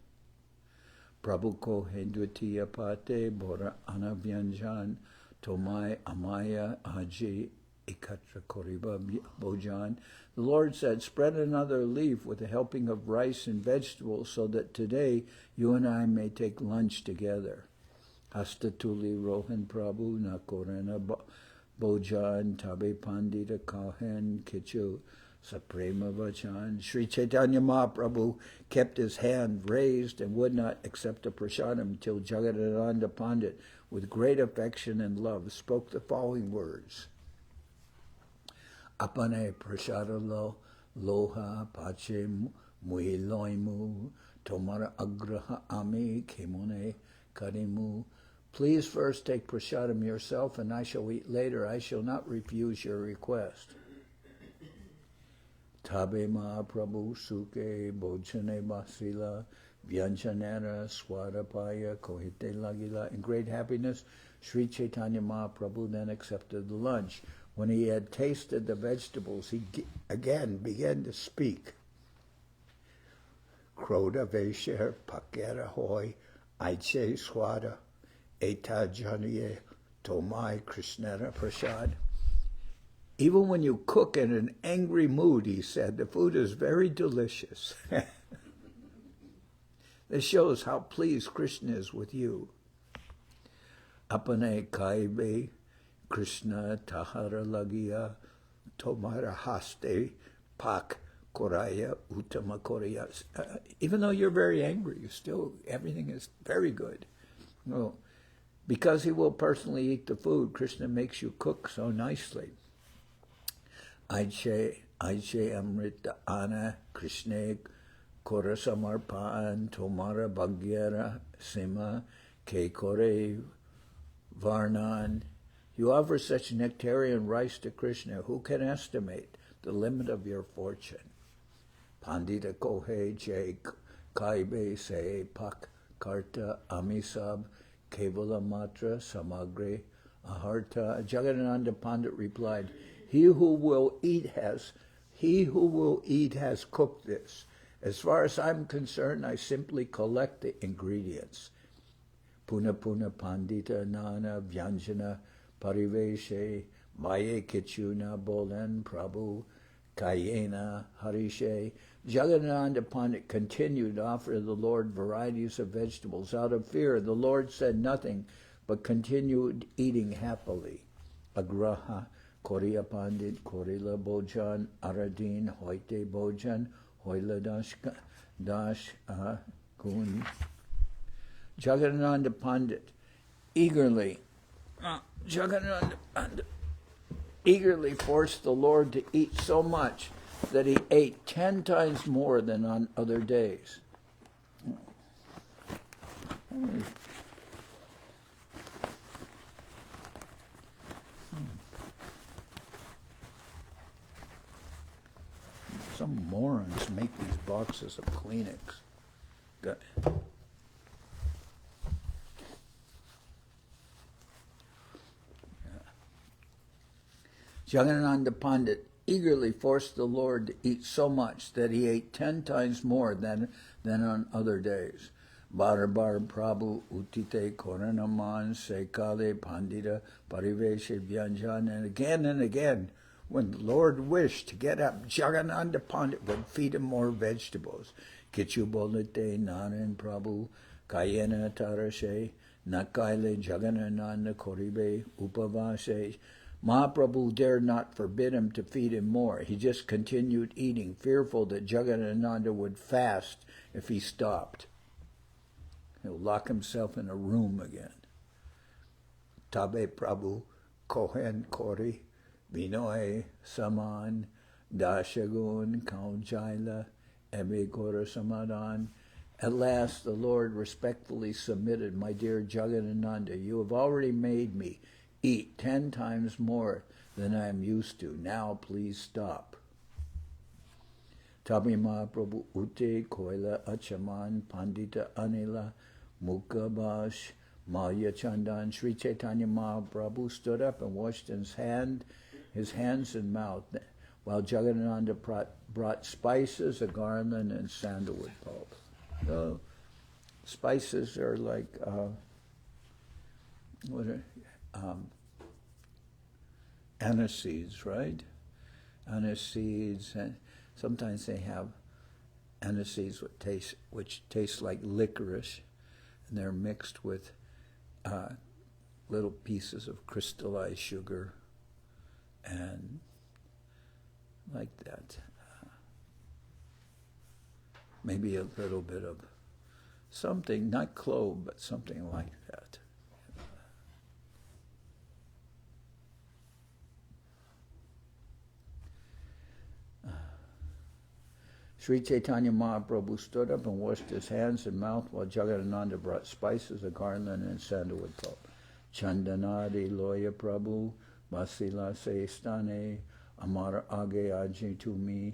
Prabhu ko hendvatiya pate bora anavyanjan tomai amaya aji ikatra koriba bojan. The Lord said, spread another leaf with the helping of rice and vegetables so that today you and I may take lunch together. Hastatuli Rohan Prabhu Nakorana Bojan Tabe Pandita Kahan Kichu Saprema Vachan. Sri Chaitanya Mahaprabhu kept his hand raised and would not accept a prasadam till Jagadananda Pandit, with great affection and love, spoke the following words. Apane prasada loha pache muhiloimu tomara agraha ami kemone karimu. Please first take prasadam yourself, and I shall eat later. I shall not refuse your request. Tabe Mahaprabhu suke bojane basila vyanjanera swarapaya kohite lagila. In great happiness, Sri Chaitanya Mahaprabhu then accepted the lunch. When he had tasted the vegetables, he again began to speak. Kroda vesher pakera hoy aiche swada eta janiye tomai krishnara prasad. Even when you cook in an angry mood, he said, the food is very delicious. This shows how pleased Krishna is with you. Apane kaibe Krishna tahara lagiya tomara haste pak koraya utama koraya. Even though you're very angry, you still, everything is very good. No, because he will personally eat the food, Krishna makes you cook so nicely. Aiche amrita ana Krishna korasamarpan tomara bhagyara sima ke kore varnan. You offer such nectarian rice to Krishna. Who can estimate the limit of your fortune? Pandita kohe je kaibe se pak karta amisab kevala matra samagre aharta. Jagadananda Pandit replied, He who will eat has cooked this. As far as I'm concerned, I simply collect the ingredients. Puna puna pandita nana vyanjana pariveshe maye kichuna bolan prabhu kayena harishe. Jagadananda Pandit continued to offer the Lord varieties of vegetables. Out of fear, the Lord said nothing, but continued eating happily. Agraha Koriya Pandit Korila Bojan Aradin Hoite Bojan Hoila Dash Kun. Jagadananda Pandit eagerly forced the Lord to eat so much that he ate 10 times more than on other days. Some morons make these boxes of Kleenex. Good. Jagadananda Pandit eagerly forced the Lord to eat so much that he ate 10 times more than on other days. Bar Prabhu Utite Koranaman Sekale Pandita Pariveshe Vyanjan. And again, when the Lord wished to get up, Jagadananda Pandit would feed him more vegetables. Kichu Bolite Naran Prabhu Kayena Tarashe Nakaile Jagadananda Koribe Upavashe Mahaprabhu dared not forbid him to feed him more. He just continued eating, fearful that Jagadananda would fast if he stopped. He'll lock himself in a room again. Tabe Prabhu Kohen Kori Binoy Saman Dashagun Kaunjaila Ebe Gora Samadan. At last the Lord respectfully submitted, my dear Jagadananda, you have already made me eat 10 times more than I am used to. Now please stop. Tabi Mahaprabhu Ute Koila Achaman Pandita Anila Mukabash Maya Chandan. Sri Chaitanya Mahaprabhu stood up and washed his hands and mouth, while Jagadananda brought spices, a garland, and sandalwood pulp. So, spices are like anise seeds, right? Anise seeds, and sometimes they have anise seeds which taste like licorice, and they're mixed with little pieces of crystallized sugar, and like that. Maybe a little bit of something, not clove, but something like that. Sri Chaitanya Mahaprabhu stood up and washed his hands and mouth, while Jagadananda brought spices, a garland, and sandalwood pulp. Chandanadi Loya Prabhu, Basila Seistane, Amara Age Aji Tumi,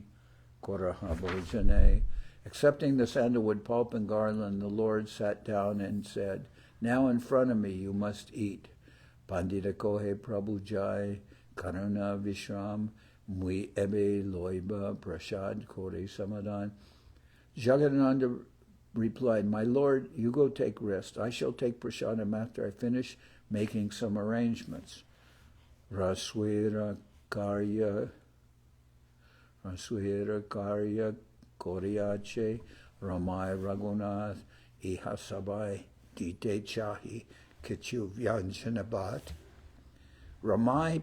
Koraha Bhojane. Accepting the sandalwood pulp and garland, the Lord sat down and said, now in front of me you must eat. Pandita Kohe Prabhu Jai, Karuna Vishram, Mui Ebe Loiba Prasad Kore Samadan. Jagadananda replied, my Lord, you go take rest. I shall take prasadam after I finish making some arrangements. Raswera Karya Koriache Ramai Raghunath Ihasabai Dite Chahi Kichu Vyanjanabat. Ramai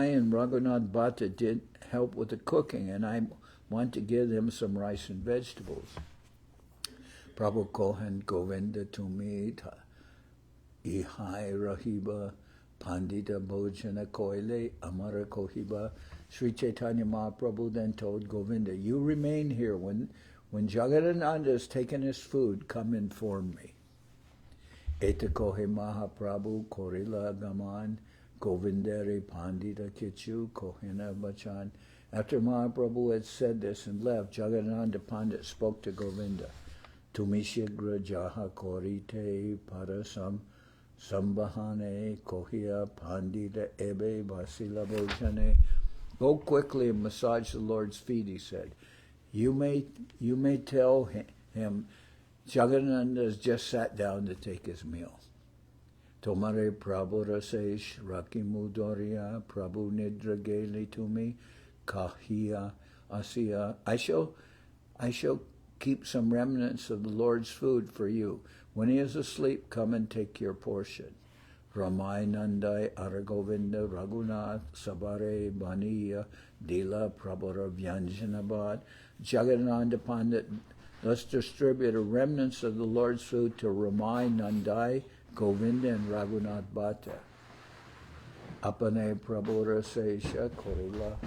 and Raghunath Bhatta did help with the cooking, and I want to give them some rice and vegetables. Prabhu Kohan Govinda Tumita Ihai Rahiba Pandita Bhojana Koile Amara Kohiba. Sri Chaitanya Mahaprabhu then told Govinda, you remain here. When Jagadananda has taken his food, come inform me. Eta Kohe Mahaprabhu Korila Gaman Govindere Pandita Kichu Kohina Bachan. After Mahaprabhu had said this and left, Jagadananda Pandit spoke to Govinda. Tumishigra Jaha Korite Parasam Sambahane Kohia Pandita Ebe Basila Bojane. Go quickly and massage the Lord's feet, he said. You may tell him Jagadananda has just sat down to take his meal. Tomare Prabhu Rasesh Rakimu Doria Prabhu Nidra Geli Tumi Kahia Asiya. I shall keep some remnants of the Lord's food for you. When he is asleep, come and take your portion. Ramai Nandai Aragovinda Raghunath Sabare Baniya Dila Prabhara Vyanjanabad. Jagadananda Pandit, let's distribute a remnants of the Lord's food to Ramai Nandai, Govinda, and Raghunath Bhatta. Apane Prabhura Sesha Korila.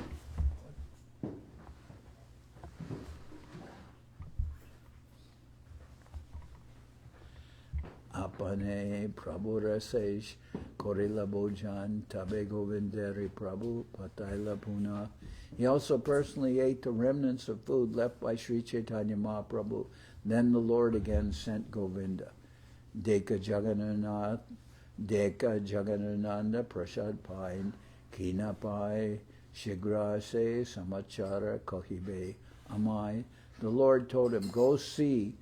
Apane Prabhu Rasesh Korila Bojan Tabe Govindari Prabhu Pataila Puna. He also personally ate the remnants of food left by Sri Chaitanya Mahaprabhu. Then the Lord again sent Govinda. Deka Jagadananda Prasad Pain Kina Pai Shigra Se Samachara Kohibe Amai. The Lord told him, go see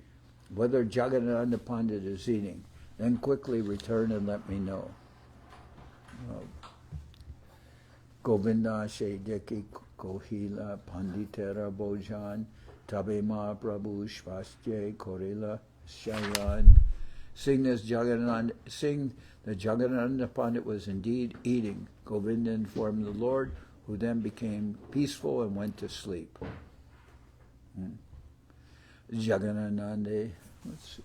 whether Jagadananda Pandit is eating, then quickly return and let me know. Govinda Shedeki Kohila Panditera Bojan Tabe Mahaprabhu Shvastye Korila Shayan. Seeing the Jagadananda Pandit was indeed eating, Govinda informed the Lord, who then became peaceful and went to sleep. Jagadananda, let's see.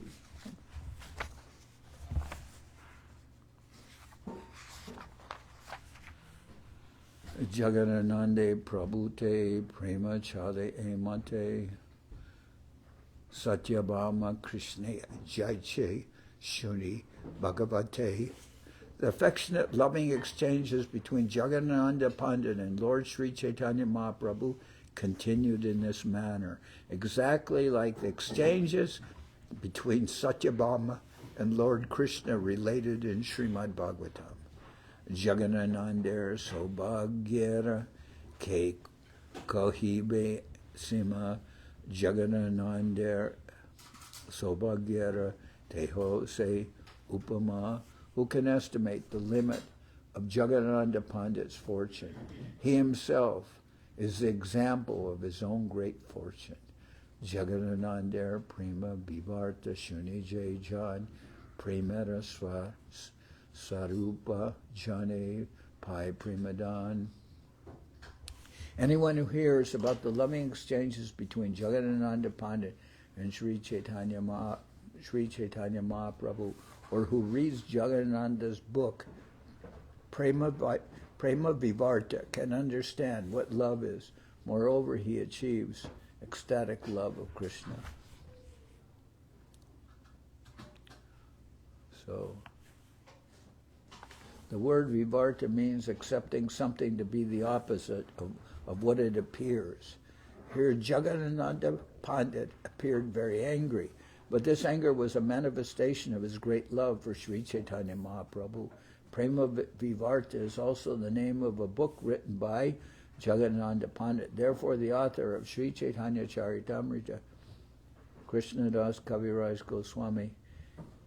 Jagadananda Prabhute Prema Chade Emate Satyabhama Krishna Jaiche Shuni Bhagavate. The affectionate, loving exchanges between Jagadananda Pandit and Lord Sri Chaitanya Mahaprabhu continued in this manner, exactly like the exchanges between Satyabhama and Lord Krishna related in Srimad Bhagavatam. Jagannath Sobhagyera Ke Kahibe Sima Jagannath Sobhagyera Teho Se Upama. Who can estimate the limit of Jagadananda Pandit's fortune? He himself is the example of his own great fortune. Jagadananda Prema Bivarta Shuni Jai Jan Premera Sva Sarupa Jane Pai Premadan. Anyone who hears about the loving exchanges between Jagadananda Pandit and Sri Chaitanya Mahaprabhu, or who reads Jagadananda's book, Prema Vivarta, can understand what love is. Moreover, he achieves ecstatic love of Krishna. So, the word Vivarta means accepting something to be the opposite of what it appears. Here, Jagadananda Pandit appeared very angry, but this anger was a manifestation of his great love for Sri Chaitanya Mahaprabhu. Prema Vivarta is also the name of a book written by Jagadananda Pandit. Therefore, the author of Sri Chaitanya Charitamrita, Krishnadas Kaviraj Goswami,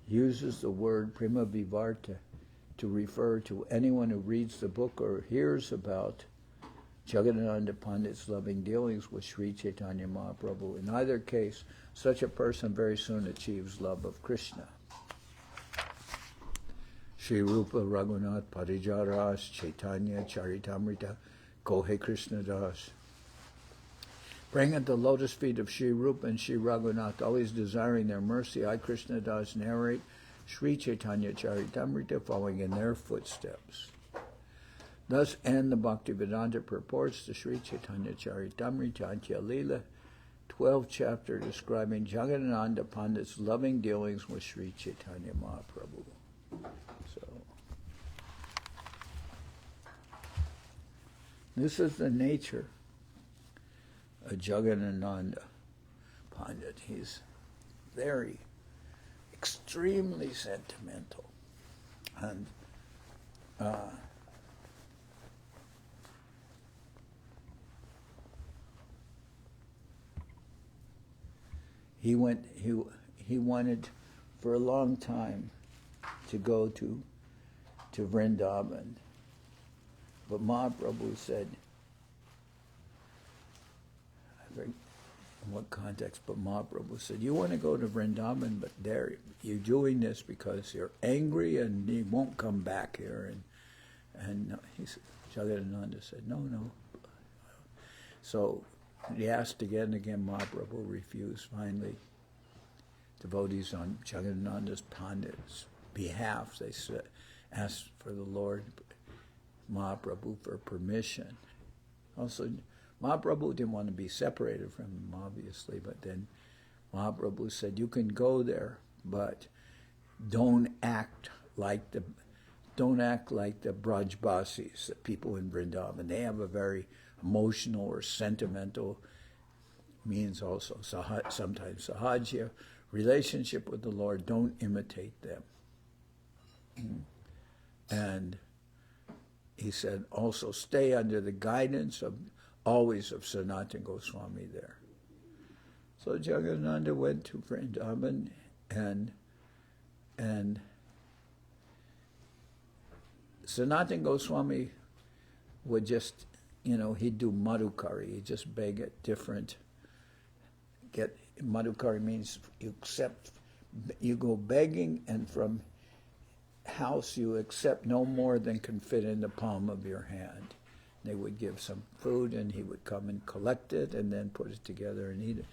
uses the word Prema Vivarta to refer to anyone who reads the book or hears about Jagadananda Pandit's loving dealings with Sri Chaitanya Mahaprabhu. In either case, such a person very soon achieves love of Krishna. Shri Rupa Raghunath Parijaras Chaitanya Charitamrita Kohe Krishna Das. Praying at the lotus feet of Shri Rupa and Shri Raghunath, always desiring their mercy, I Krishna Das narrate Sri Chaitanya Charitamrita, following in their footsteps. Thus end the Bhaktivedanta purports to Sri Chaitanya Charitamrita Antya-lila, 12th chapter describing Jagadananda Pandit's loving dealings with Sri Chaitanya Mahaprabhu. So, this is the nature of Jagadananda Pandit. He's very, extremely sentimental. And he wanted for a long time to go to Vrindavan. But Mahaprabhu said, I forget in what context, but Mahaprabhu said, you want to go to Vrindavan, but there you're doing this because you're angry and you won't come back here. And he said, Jagadananda said, no. So he asked again and again, Mahaprabhu refused. Finally, devotees on Jagadananda Pandit's behalf, they asked for the Lord Mahaprabhu for permission. Also, Mahaprabhu didn't want to be separated from him, obviously, but then Mahaprabhu said, you can go there, but don't act like the Brajbasis, the people in Vrindavan. They have a very emotional or sentimental, means also sometimes sahajya, relationship with the Lord. Don't imitate them. And he said, also stay under the guidance of Sanatana Goswami there. So Jagadananda went to Vrindavan, and Sanatana Goswami would just, he'd do madhukari. He'd just beg at Madhukari means you accept you go begging, and from house you accept no more than can fit in the palm of your hand. They would give some food, and he would come and collect it, and then put it together and eat it.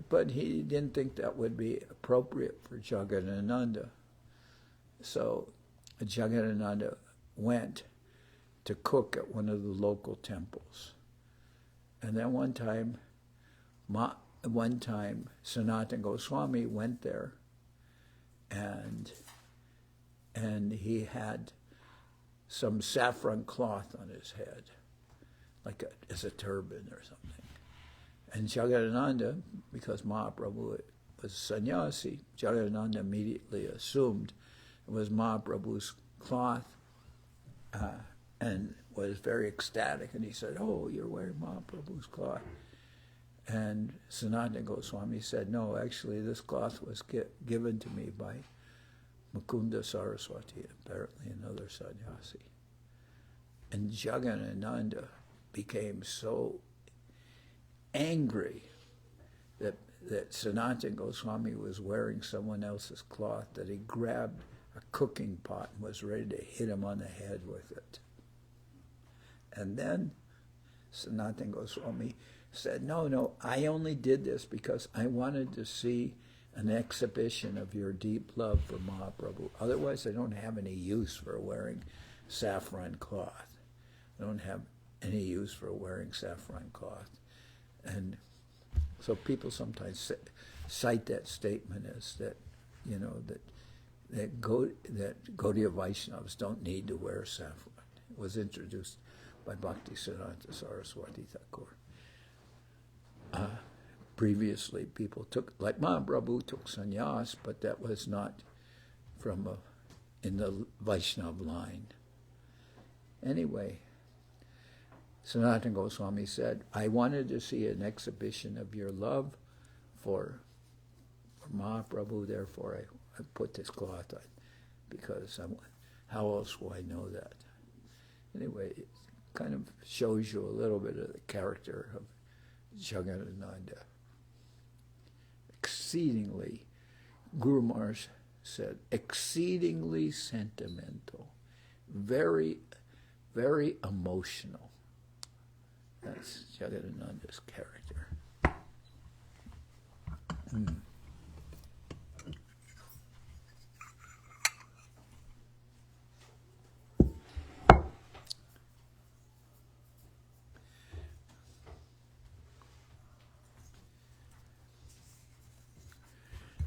But he didn't think that would be appropriate for Jagadananda. So Jagadananda went to cook at one of the local temples. And then one time Sanatana Goswami went there, and he had some saffron cloth on his head, like as a turban or something. And Jagadananda, because Mahaprabhu was sannyasi, Jagadananda immediately assumed it was Mahaprabhu's cloth, and was very ecstatic. And he said, "Oh, you're wearing Mahaprabhu's cloth." And Sanatana Goswami said, "No, actually this cloth was given to me by Mukunda Saraswati, apparently another sannyasi." And Jagadananda became so angry that Sanatana Goswami was wearing someone else's cloth that he grabbed a cooking pot and was ready to hit him on the head with it. And then Sanatana Goswami said, no, I only did this because I wanted to see an exhibition of your deep love for Mahaprabhu. Otherwise, I don't have any use for wearing saffron cloth. I don't have any use for wearing saffron cloth. And so people sometimes cite that statement as that, that Gaudiya Vaishnavas don't need to wear saffron. It was introduced by Bhaktisiddhanta Saraswati Thakur. Previously, people took, like Mahaprabhu took sannyas, but that was not in the Vaishnava line. Anyway, Sanatana Goswami said, "I wanted to see an exhibition of your love for Mahaprabhu, therefore I put this cloth on, because how else will I know that?" Anyway, it kind of shows you a little bit of the character of Jagadananda. Exceedingly, Guru Maharaj said, exceedingly sentimental, very, very emotional. That's Jagadananda's character.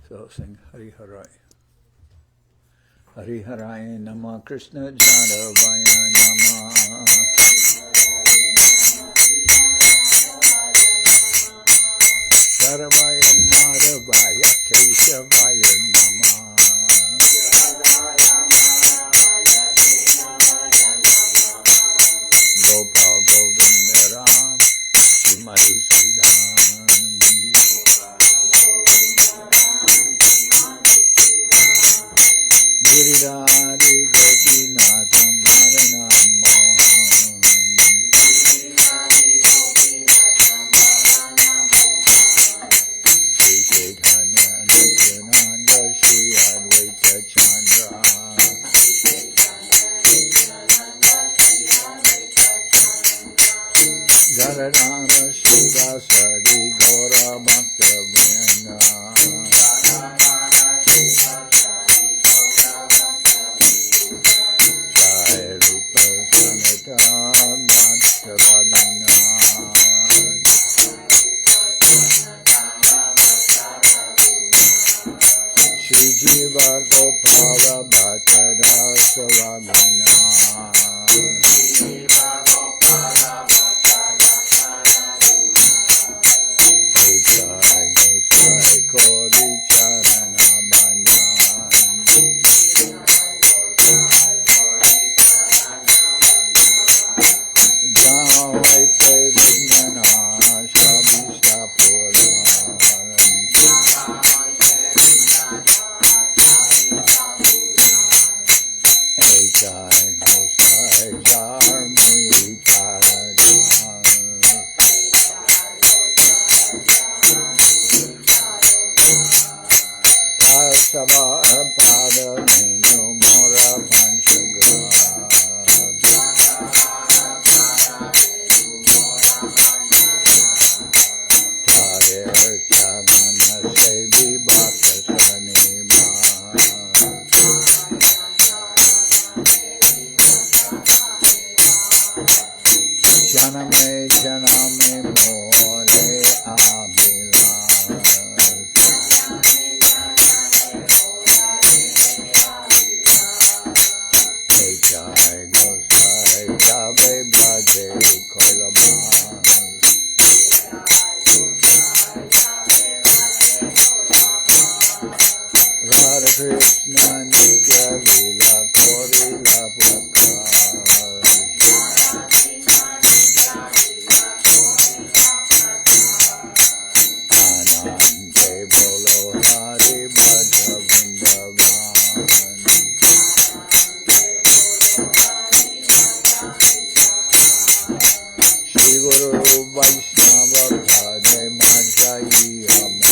So sing Hari Harai. Hari Harai Nama Krishna Jadavaya Nama Saravaya Madhavaya Keshavaya Nama Gopal Govinda Ram Madhusudan Giridhari Gopinatha Marana Mohan Shri Chaitanya Nityananda Shri Advaita Chandra Jagadananda Shiva Sari Gaura Bhakta Vrinda Jai Rupa Sanata Nata Bhavana Shri Jiva Gopala Bhatta Dasa Vagana Guru Vaishnava Bhade Manjai Aman.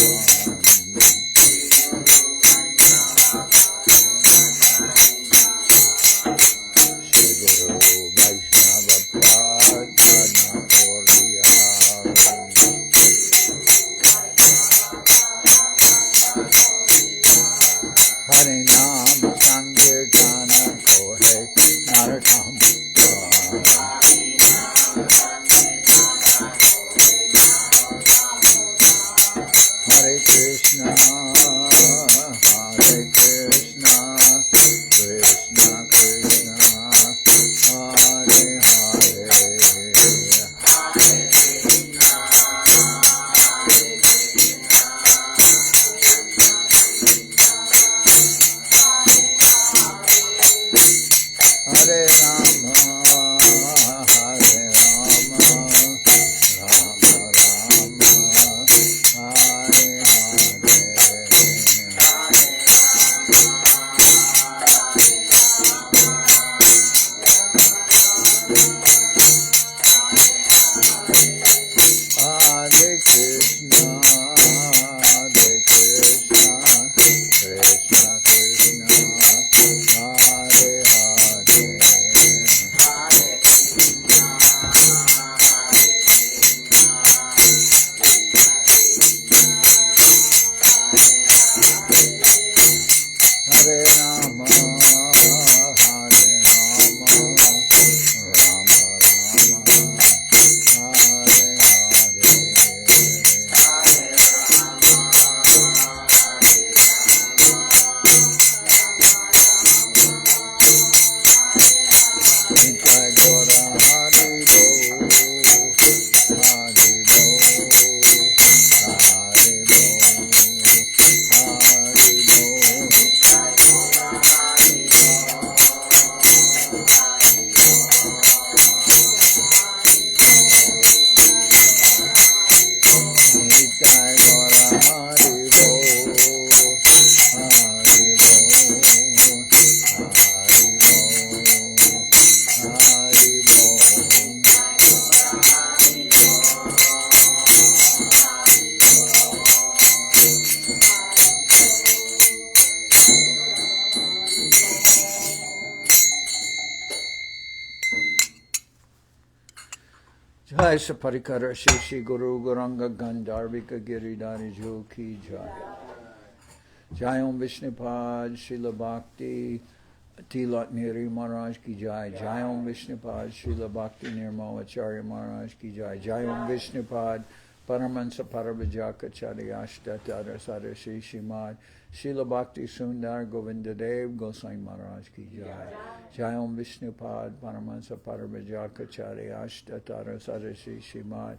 Jai Saparikara Shishi Guru Guranga Gandharvika Giridhari Jo Ki Jai. Jai Om Vishnupad Srila Bhakti Tilat Miri Maharaj Ki Jai. Jai Om Vishnupad Srila Bhakti Nirmalacharya Maharaj Ki Jai. Jai Om Vishnupad Paramansa Parabhajaka Charyashta Tara Sadashi Shimad Srila Bhakti Sundar Govinda Dev Gosai Maharaj Ki Jai. Jai Om Vishnupad Paramansa Parabhajaka Charyashta Tara Sadashi Shimad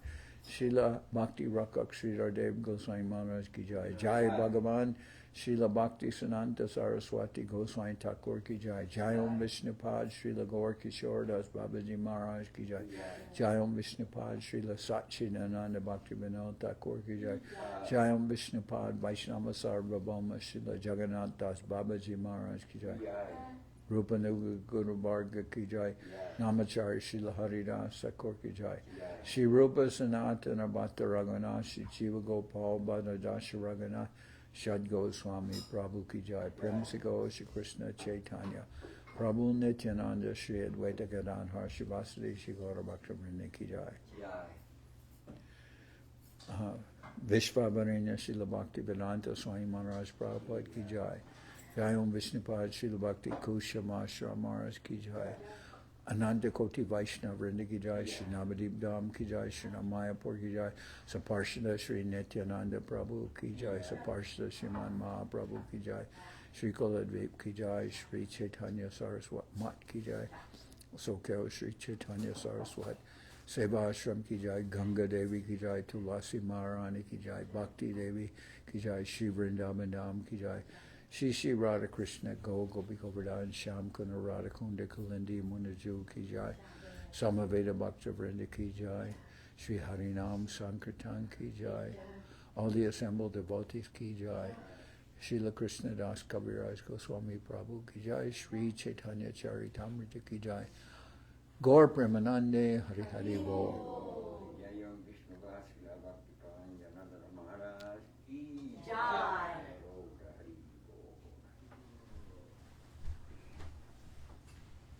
Srila Bhakti Rakak Sridhar Dev Gosai Maharaj Ki Jai. Jai Bhagavan Srila Bhakti Sananta Saraswati Goswami Thakur Ki Jai. Jai Om Vishnupad Srila Gaur Kishore Das Babaji Maharaj Ki Jai. Jai Om Vishnupad Srila Satchidananda Bhakti Vinod Thakur Ki Jai. Jai Om Vishnupad Vaishnava Sarvabhauma Srila Jagannath Das Babaji Maharaj Ki Jai. Rupanuga Guru Varga Ki Jai. Namachari Srila Haridas Thakur Ki Jai. Shri Rupa Sanatana Bhatta Raghunath Shri Jiva Gopal Bhadra Dasha Raghunath Shad Goswami Prabhu Ki Jai. Premsiko Shri Krishna Chaitanya Prabhu Nityananda Shri Advaita Gadadhar Shivasadi Shri Gaura Bhakta Vrinda Ki Jai. Vishvavaranya Srila Bhakti Vedanta Swami Maharaj Prabhupada Ki Jai. Jai Om Vishnupad Srila Bhakti Kusha Mashra Maharaj Ki Jai. Ananda Koti Vaishnava Vrinda Ki Jai. Shri Navadip Dham Ki Jai. Shri Mayapur Ki Jai. Saparshada Shri Nityananda Prabhu Ki Jai. Saparshada Shriman Mahaprabhu Ki Jai. Shri Kuladvip Ki Jai. Shri Chaitanya Saraswat Mat Ki Jai. Sokyo Shri Chaitanya Saraswat Seva Ashram Ki Jai. Ganga Devi Ki Jai. Tulasi Maharani Ki Jai. Bhakti Devi Ki Jai. Shri Vrindavan Dham Ki Jai. Shri Shri Radha Krishna Go Gopi Govardhan Sham Kuna Radha Kunda Kalindi Munaju Ki Jai. Samaveda Bhakta Vrinda Ki Jai. Shri Harinam Sankirtan Ki Jai. All the assembled devotees Ki Jai. Srila Krishna Das Kaviraj Goswami Prabhu Ki Jai. Shri Chaitanya Charitamrita Ki Jai. Gaur Premanande Hari Hari Bo. Vasila Bhakti